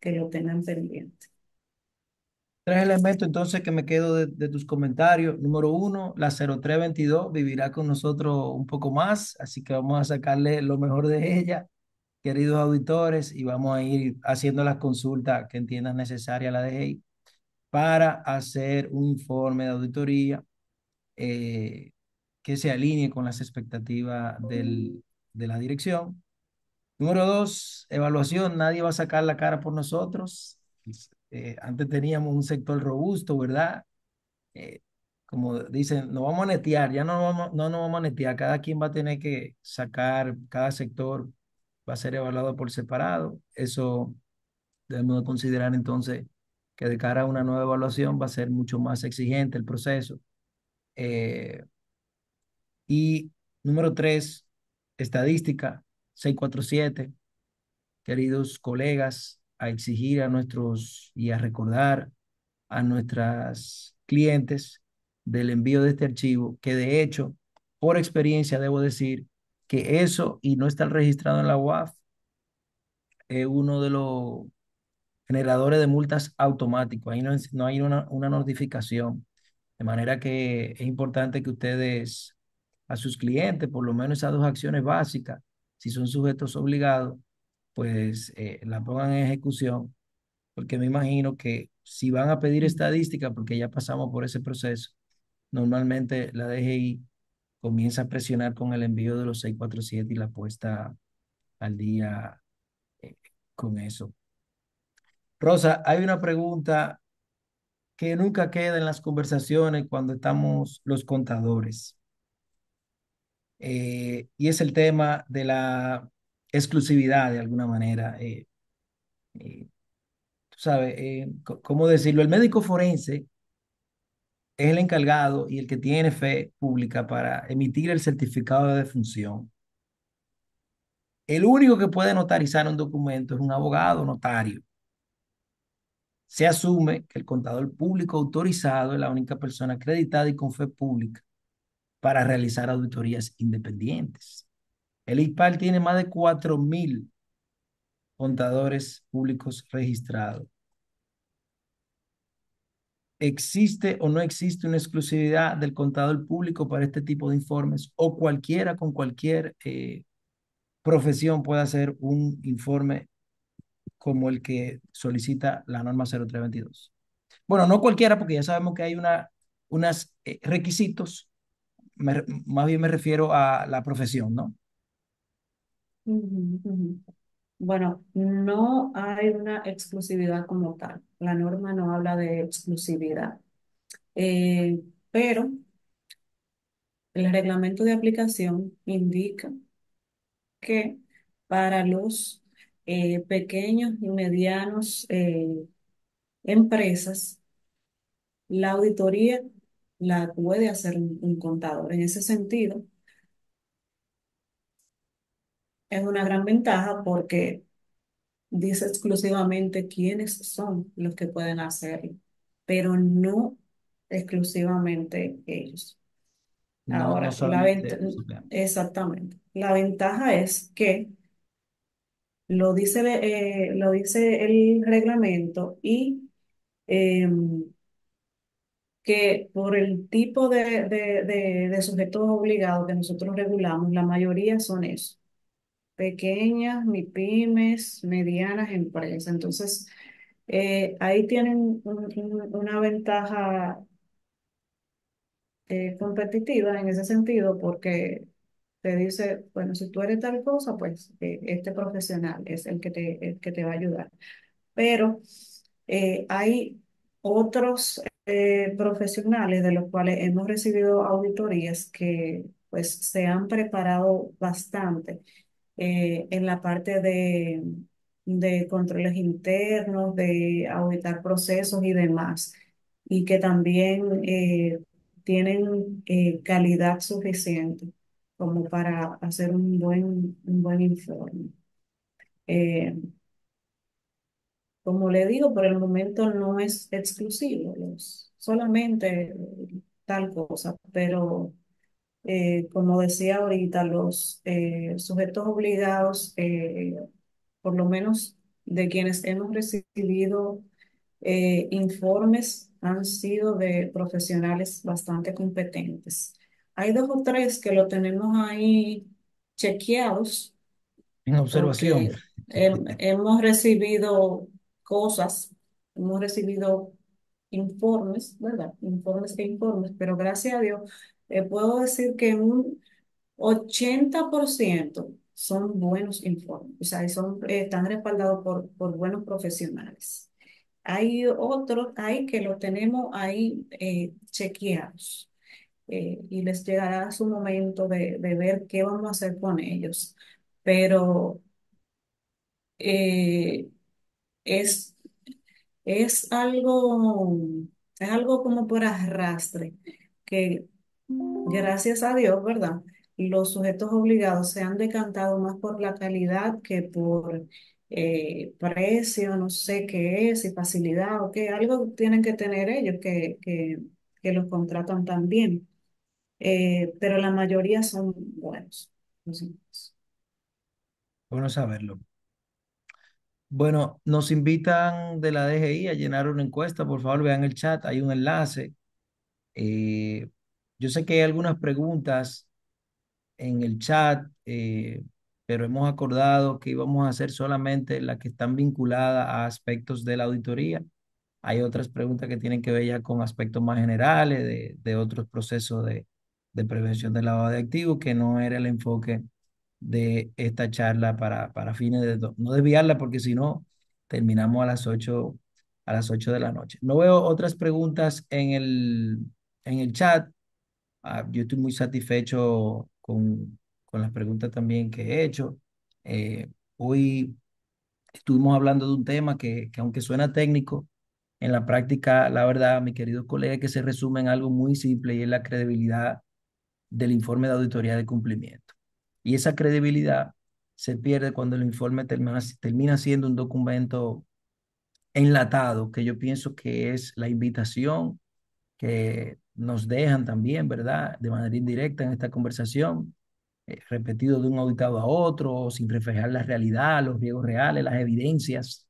que lo tengan pendiente. Tres elementos entonces que me quedo de tus comentarios. Número uno, la 0322 vivirá con nosotros un poco más, así que vamos a sacarle lo mejor de ella. queridos auditores, y vamos a ir haciendo las consultas que entiendan necesarias la DGI para hacer un informe de auditoría eh, que se alinee con las expectativas de la dirección. Número dos, evaluación. Nadie va a sacar la cara por nosotros. Antes teníamos un sector robusto, ¿verdad? Eh, Como dicen, nos vamos a netear, ya no nos vamos a netear. Cada quien va a tener que sacar, cada sector va a ser evaluado por separado. Eso debemos de considerar entonces que de cara a una nueva evaluación va a ser mucho más exigente el proceso. Eh, y número tres, estadística 647, queridos colegas, a exigir a nuestros y a recordar a nuestras clientes del envío de este archivo, que de hecho, por experiencia debo decir que eso y no estar registrado en la UAF es uno de los generadores de multas automáticos. Ahí no hay una notificación. De manera que es importante que ustedes a sus clientes, por lo menos esas dos acciones básicas, si son sujetos obligados, pues la pongan en ejecución, porque me imagino que si van a pedir estadística, porque ya pasamos por ese proceso, normalmente la DGI comienza a presionar con el envío de los 647 y la puesta al día eh, con eso. Rosa, hay una pregunta que nunca queda en las conversaciones cuando estamos los contadores, y es el tema de la exclusividad de alguna manera. Tú sabes, ¿cómo decirlo? El médico forense es el encargado y el que tiene fe pública para emitir el certificado de defunción. El único que puede notarizar un documento es un abogado notario. Se asume que el contador público autorizado es la única persona acreditada y con fe pública para realizar auditorías independientes. El IPAL tiene más de 4.000 contadores públicos registrados. ¿Existe o no existe una exclusividad del contador público para este tipo de informes? ¿O cualquiera con cualquier profesión puede hacer un informe como el que solicita la norma 0322? Bueno, no cualquiera, porque ya sabemos que hay unos requisitos. Más bien me refiero a la profesión, ¿no? Ujú, ujú. Bueno, no hay una exclusividad como tal. La norma no habla de exclusividad. Eh, pero el reglamento de aplicación indica que para los pequeños y medianos empresas, la auditoría la puede hacer un contador. En ese sentido, es una gran ventaja porque dice exclusivamente quiénes son los que pueden hacerlo, pero no exclusivamente ellos. No, no Ahora, solamente eso. exactamente. La ventaja es que lo dice el reglamento y que por el tipo de sujetos obligados que nosotros regulamos, la mayoría son eso, pequeñas, MIPYMES, medianas empresas. Entonces, ahí tienen una ventaja competitiva en ese sentido porque te dice, bueno, si tú eres tal cosa, pues este profesional es el que te va a ayudar. Pero hay otros profesionales de los cuales hemos recibido auditorías que pues se han preparado bastante en la parte de controles internos, de auditar procesos y demás, y que también tienen calidad suficiente como para hacer un buen informe. Eh, Como le digo, por el momento no es exclusivo, solamente tal cosa, pero como decía ahorita, los sujetos obligados, por lo menos de quienes hemos recibido informes, han sido de profesionales bastante competentes. Hay dos o tres que lo tenemos ahí chequeados en observación. porque hemos recibido cosas, hemos recibido informes, ¿verdad? Informes e informes, pero gracias a Dios puedo decir que un 80% son buenos informes, o sea, están respaldados por buenos profesionales. Hay otros ahí que lo tenemos ahí chequeados y les llegará su momento de ver qué vamos a hacer con ellos. Pero eh, es, es algo, es algo como por arrastre, que gracias a Dios, ¿verdad? Los sujetos obligados se han decantado más por la calidad que por precio, no sé qué es, y facilidad o qué, algo tienen que tener ellos que los contratan también. Pero la mayoría son buenos. Los ingenieros. Bueno saberlo. Bueno, nos invitan de la DGI a llenar una encuesta. Por favor, vean el chat, hay un enlace. Eh, yo sé que hay algunas preguntas en el chat, pero hemos acordado que íbamos a hacer solamente las que están vinculadas a aspectos de la auditoría. Hay otras preguntas que tienen que ver ya con aspectos más generales de otros procesos de prevención del lavado de activos, que no era el enfoque de esta charla para fines de no desviarla, porque si no, terminamos a las 8 de la noche. No veo otras preguntas en el chat. Yo estoy muy satisfecho con las preguntas también que he hecho. Hoy estuvimos hablando de un tema que aunque suena técnico, en la práctica, la verdad, mi querido colega, que se resume en algo muy simple y es la credibilidad del informe de auditoría de cumplimiento. Y esa credibilidad se pierde cuando el informe termina siendo un documento enlatado, que yo pienso que es la invitación que nos dejan también, ¿verdad? De manera indirecta en esta conversación, repetido de un auditado a otro, sin reflejar la realidad, los riesgos reales, las evidencias.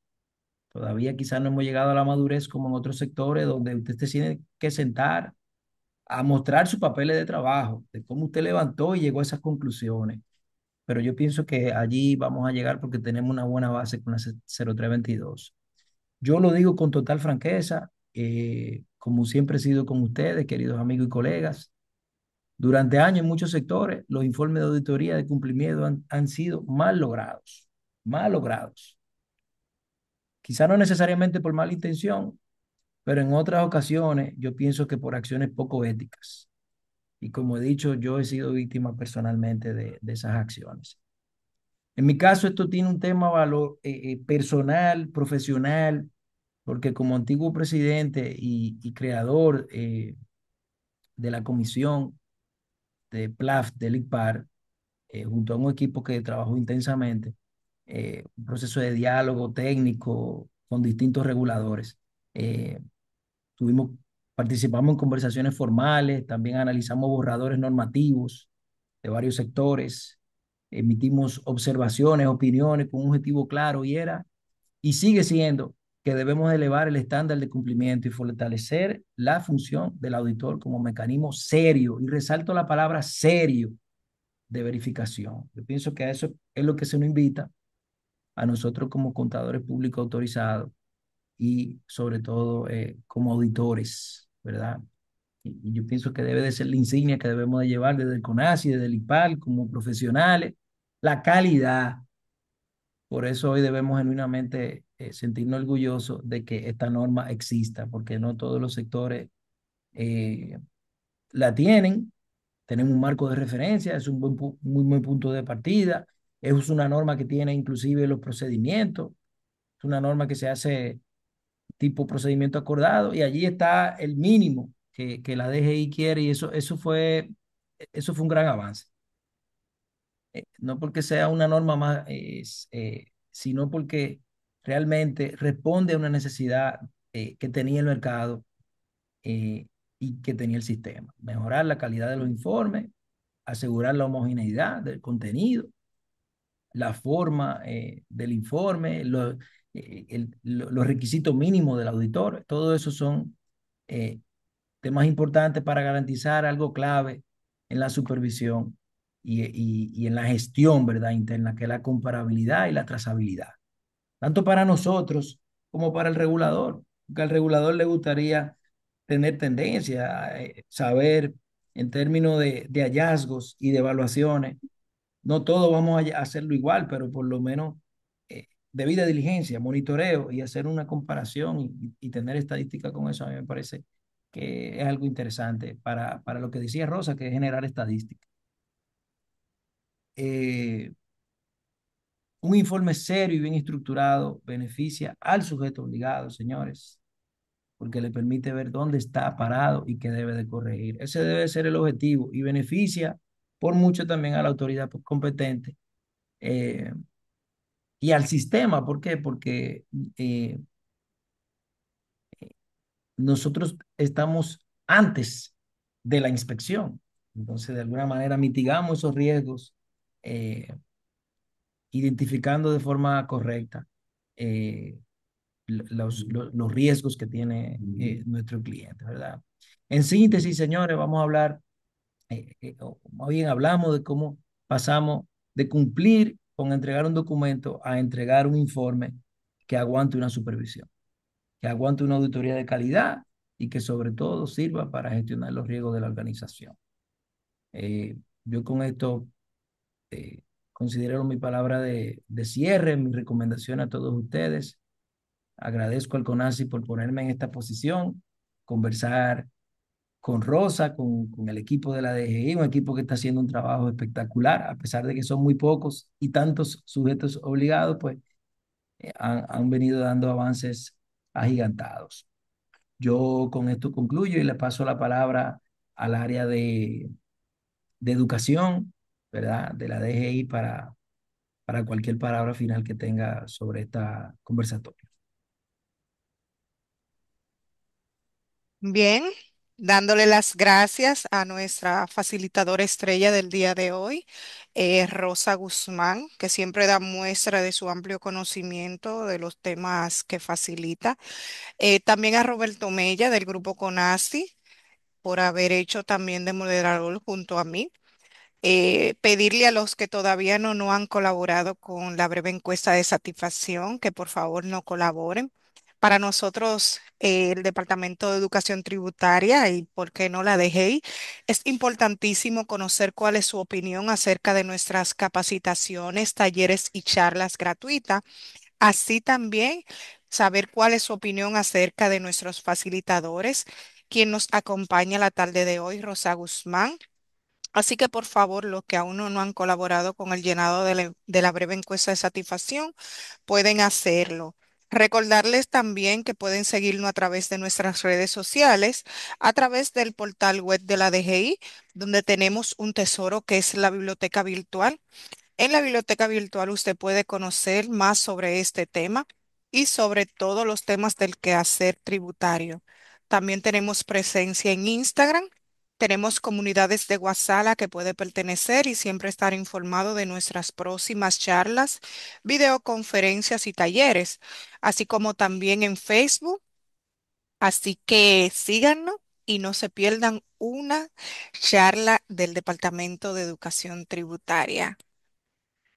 Todavía quizás no hemos llegado a la madurez como en otros sectores donde usted se tiene que sentar a mostrar sus papeles de trabajo, de cómo usted levantó y llegó a esas conclusiones. Pero yo pienso que allí vamos a llegar porque tenemos una buena base con la 0322. Yo lo digo con total franqueza, como siempre he sido con ustedes, queridos amigos y colegas. Durante años en muchos sectores, los informes de auditoría de cumplimiento han sido mal logrados, mal logrados. Quizá no necesariamente por mala intención, pero en otras ocasiones yo pienso que por acciones poco éticas. Y como he dicho, yo he sido víctima personalmente de esas acciones. En mi caso, esto tiene un tema personal, profesional, porque como antiguo presidente y creador de la comisión de PLAF del ICPAR, junto a un equipo que trabajó intensamente, un proceso de diálogo técnico con distintos reguladores. Eh, tuvimos, participamos en conversaciones formales, también analizamos borradores normativos de varios sectores, emitimos observaciones, opiniones con un objetivo claro y era y sigue siendo que debemos elevar el estándar de cumplimiento y fortalecer la función del auditor como mecanismo serio, y resalto la palabra serio de verificación. Yo pienso que a eso es lo que se nos invita a nosotros como contadores públicos autorizados y sobre todo como auditores, ¿verdad? Y yo pienso que debe de ser la insignia que debemos de llevar desde el CONACI, desde el IPAL, como profesionales, la calidad. Por eso hoy debemos genuinamente sentirnos orgullosos de que esta norma exista, porque no todos los sectores eh, la tienen. Tenemos un marco de referencia, es un muy buen punto de partida. Es una norma que tiene inclusive los procedimientos, es una norma que se hace tipo procedimiento acordado y allí está el mínimo que la DGI quiere y eso fue un gran avance. No porque sea una norma más, sino porque realmente responde a una necesidad que tenía el mercado y que tenía el sistema. Mejorar la calidad de los informes, asegurar la homogeneidad del contenido, la forma del informe, los requisitos mínimos del auditor. Todo eso son eh, temas importantes para garantizar algo clave en la supervisión y en la gestión, ¿verdad? Interna, que es la comparabilidad y la trazabilidad, tanto para nosotros como para el regulador, porque al regulador le gustaría tener tendencia, saber en términos de hallazgos y de evaluaciones. No todos vamos a hacerlo igual, pero por lo menos debida diligencia, monitoreo y hacer una comparación y tener estadística con eso, a mí me parece que es algo interesante para lo que decía Rosa, que es generar estadística. Eh, un informe serio y bien estructurado beneficia al sujeto obligado, señores, porque le permite ver dónde está parado y qué debe de corregir. Ese debe ser el objetivo y beneficia por mucho también a la autoridad competente eh, y al sistema. ¿Por qué? Porque eh, nosotros estamos antes de la inspección. Entonces, de alguna manera mitigamos esos riesgos, eh, identificando de forma correcta eh, los riesgos que tiene nuestro cliente, ¿verdad? En síntesis, señores, vamos a hablar, o más bien hablamos de cómo pasamos de cumplir con entregar un documento a entregar un informe que aguante una supervisión, que aguante una auditoría de calidad y que sobre todo sirva para gestionar los riesgos de la organización. Yo con esto considero mi palabra de cierre, mi recomendación a todos ustedes. Agradezco al CONACYT por ponerme en esta posición, conversar con Rosa, con el equipo de la DGI, un equipo que está haciendo un trabajo espectacular, a pesar de que son muy pocos y tantos sujetos obligados, pues han venido dando avances agigantados. Yo con esto concluyo y le paso la palabra al área de educación, ¿verdad? De la DGI para cualquier palabra final que tenga sobre esta conversatoria. Bien, dándole las gracias a nuestra facilitadora estrella del día de hoy, Rosa Guzmán, que siempre da muestra de su amplio conocimiento de los temas que facilita. También a Roberto Mella del grupo CONASI por haber hecho también de moderador junto a mí. Pedirle a los que todavía no han colaborado con la breve encuesta de satisfacción que por favor no colaboren. Para nosotros, el Departamento de Educación Tributaria y por qué no la DGI, es importantísimo conocer cuál es su opinión acerca de nuestras capacitaciones, talleres y charlas gratuitas. Así también saber cuál es su opinión acerca de nuestros facilitadores, quien nos acompaña la tarde de hoy, Rosa Guzmán. Así que por favor, los que aún no han colaborado con el llenado de la breve encuesta de satisfacción, pueden hacerlo. Recordarles también que pueden seguirnos a través de nuestras redes sociales, a través del portal web de la DGI, donde tenemos un tesoro que es la biblioteca virtual. En la biblioteca virtual usted puede conocer más sobre este tema y sobre todos los temas del quehacer tributario. También tenemos presencia en Instagram, tenemos comunidades de WhatsApp a la que puede pertenecer y siempre estar informado de nuestras próximas charlas, videoconferencias y talleres, así como también en Facebook. Así que síganos y no se pierdan una charla del Departamento de Educación Tributaria.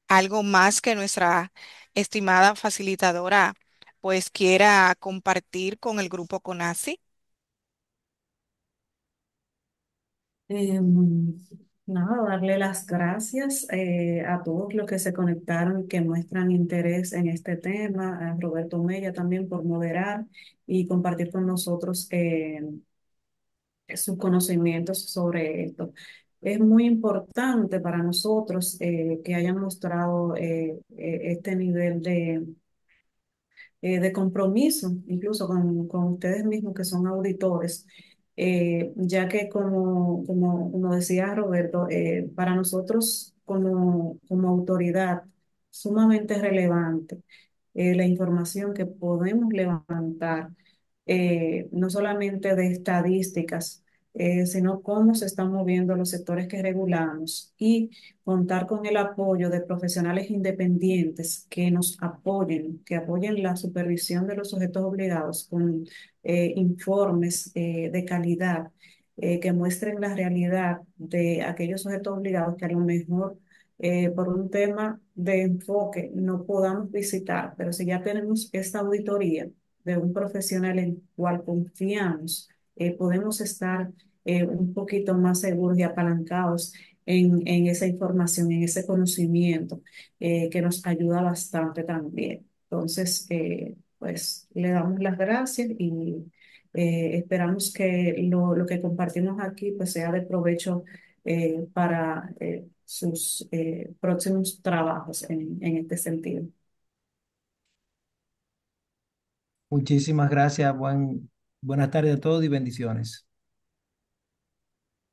Algo más que nuestra estimada facilitadora pues quiera compartir con el grupo CONACYT. Em, Nada, darle las gracias a todos los que se conectaron y que muestran interés en este tema, a Roberto Mella también por moderar y compartir con nosotros sus conocimientos sobre esto. Es muy importante para nosotros que hayan mostrado este nivel de compromiso, incluso con ustedes mismos que son auditores, ya que como decía Roberto, para nosotros como autoridad sumamente relevante la información que podemos levantar, no solamente de estadísticas, sino cómo se están moviendo los sectores que regulamos y contar con el apoyo de profesionales independientes que nos apoyen, que apoyen la supervisión de los sujetos obligados con informes de calidad. que muestren la realidad de aquellos sujetos obligados que a lo mejor por un tema de enfoque no podamos visitar, pero si ya tenemos esta auditoría de un profesional en cual confiamos, podemos estar un poquito más seguros y apalancados en esa información, en ese conocimiento que nos ayuda bastante también. Entonces, pues le damos las gracias y esperamos que lo que compartimos aquí pues sea de provecho para sus próximos trabajos en este sentido. Muchísimas gracias. Buenas tardes a todos y bendiciones.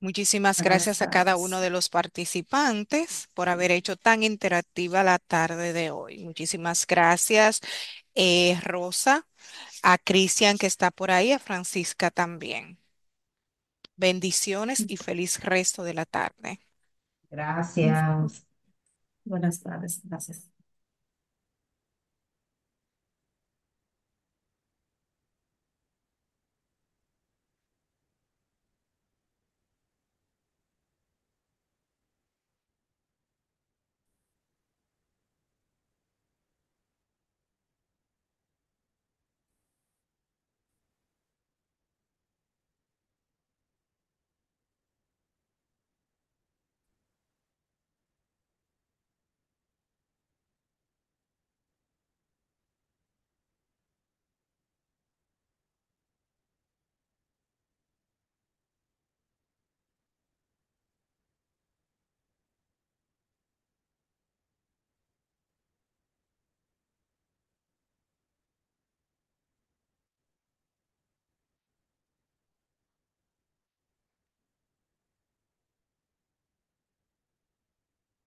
Muchísimas Buenas gracias a cada uno tardes. de los participantes por haber hecho tan interactiva la tarde de hoy. Muchísimas gracias, Rosa, a Cristian que está por ahí, a Francisca también. Bendiciones y feliz resto de la tarde. Buenas tardes. Gracias.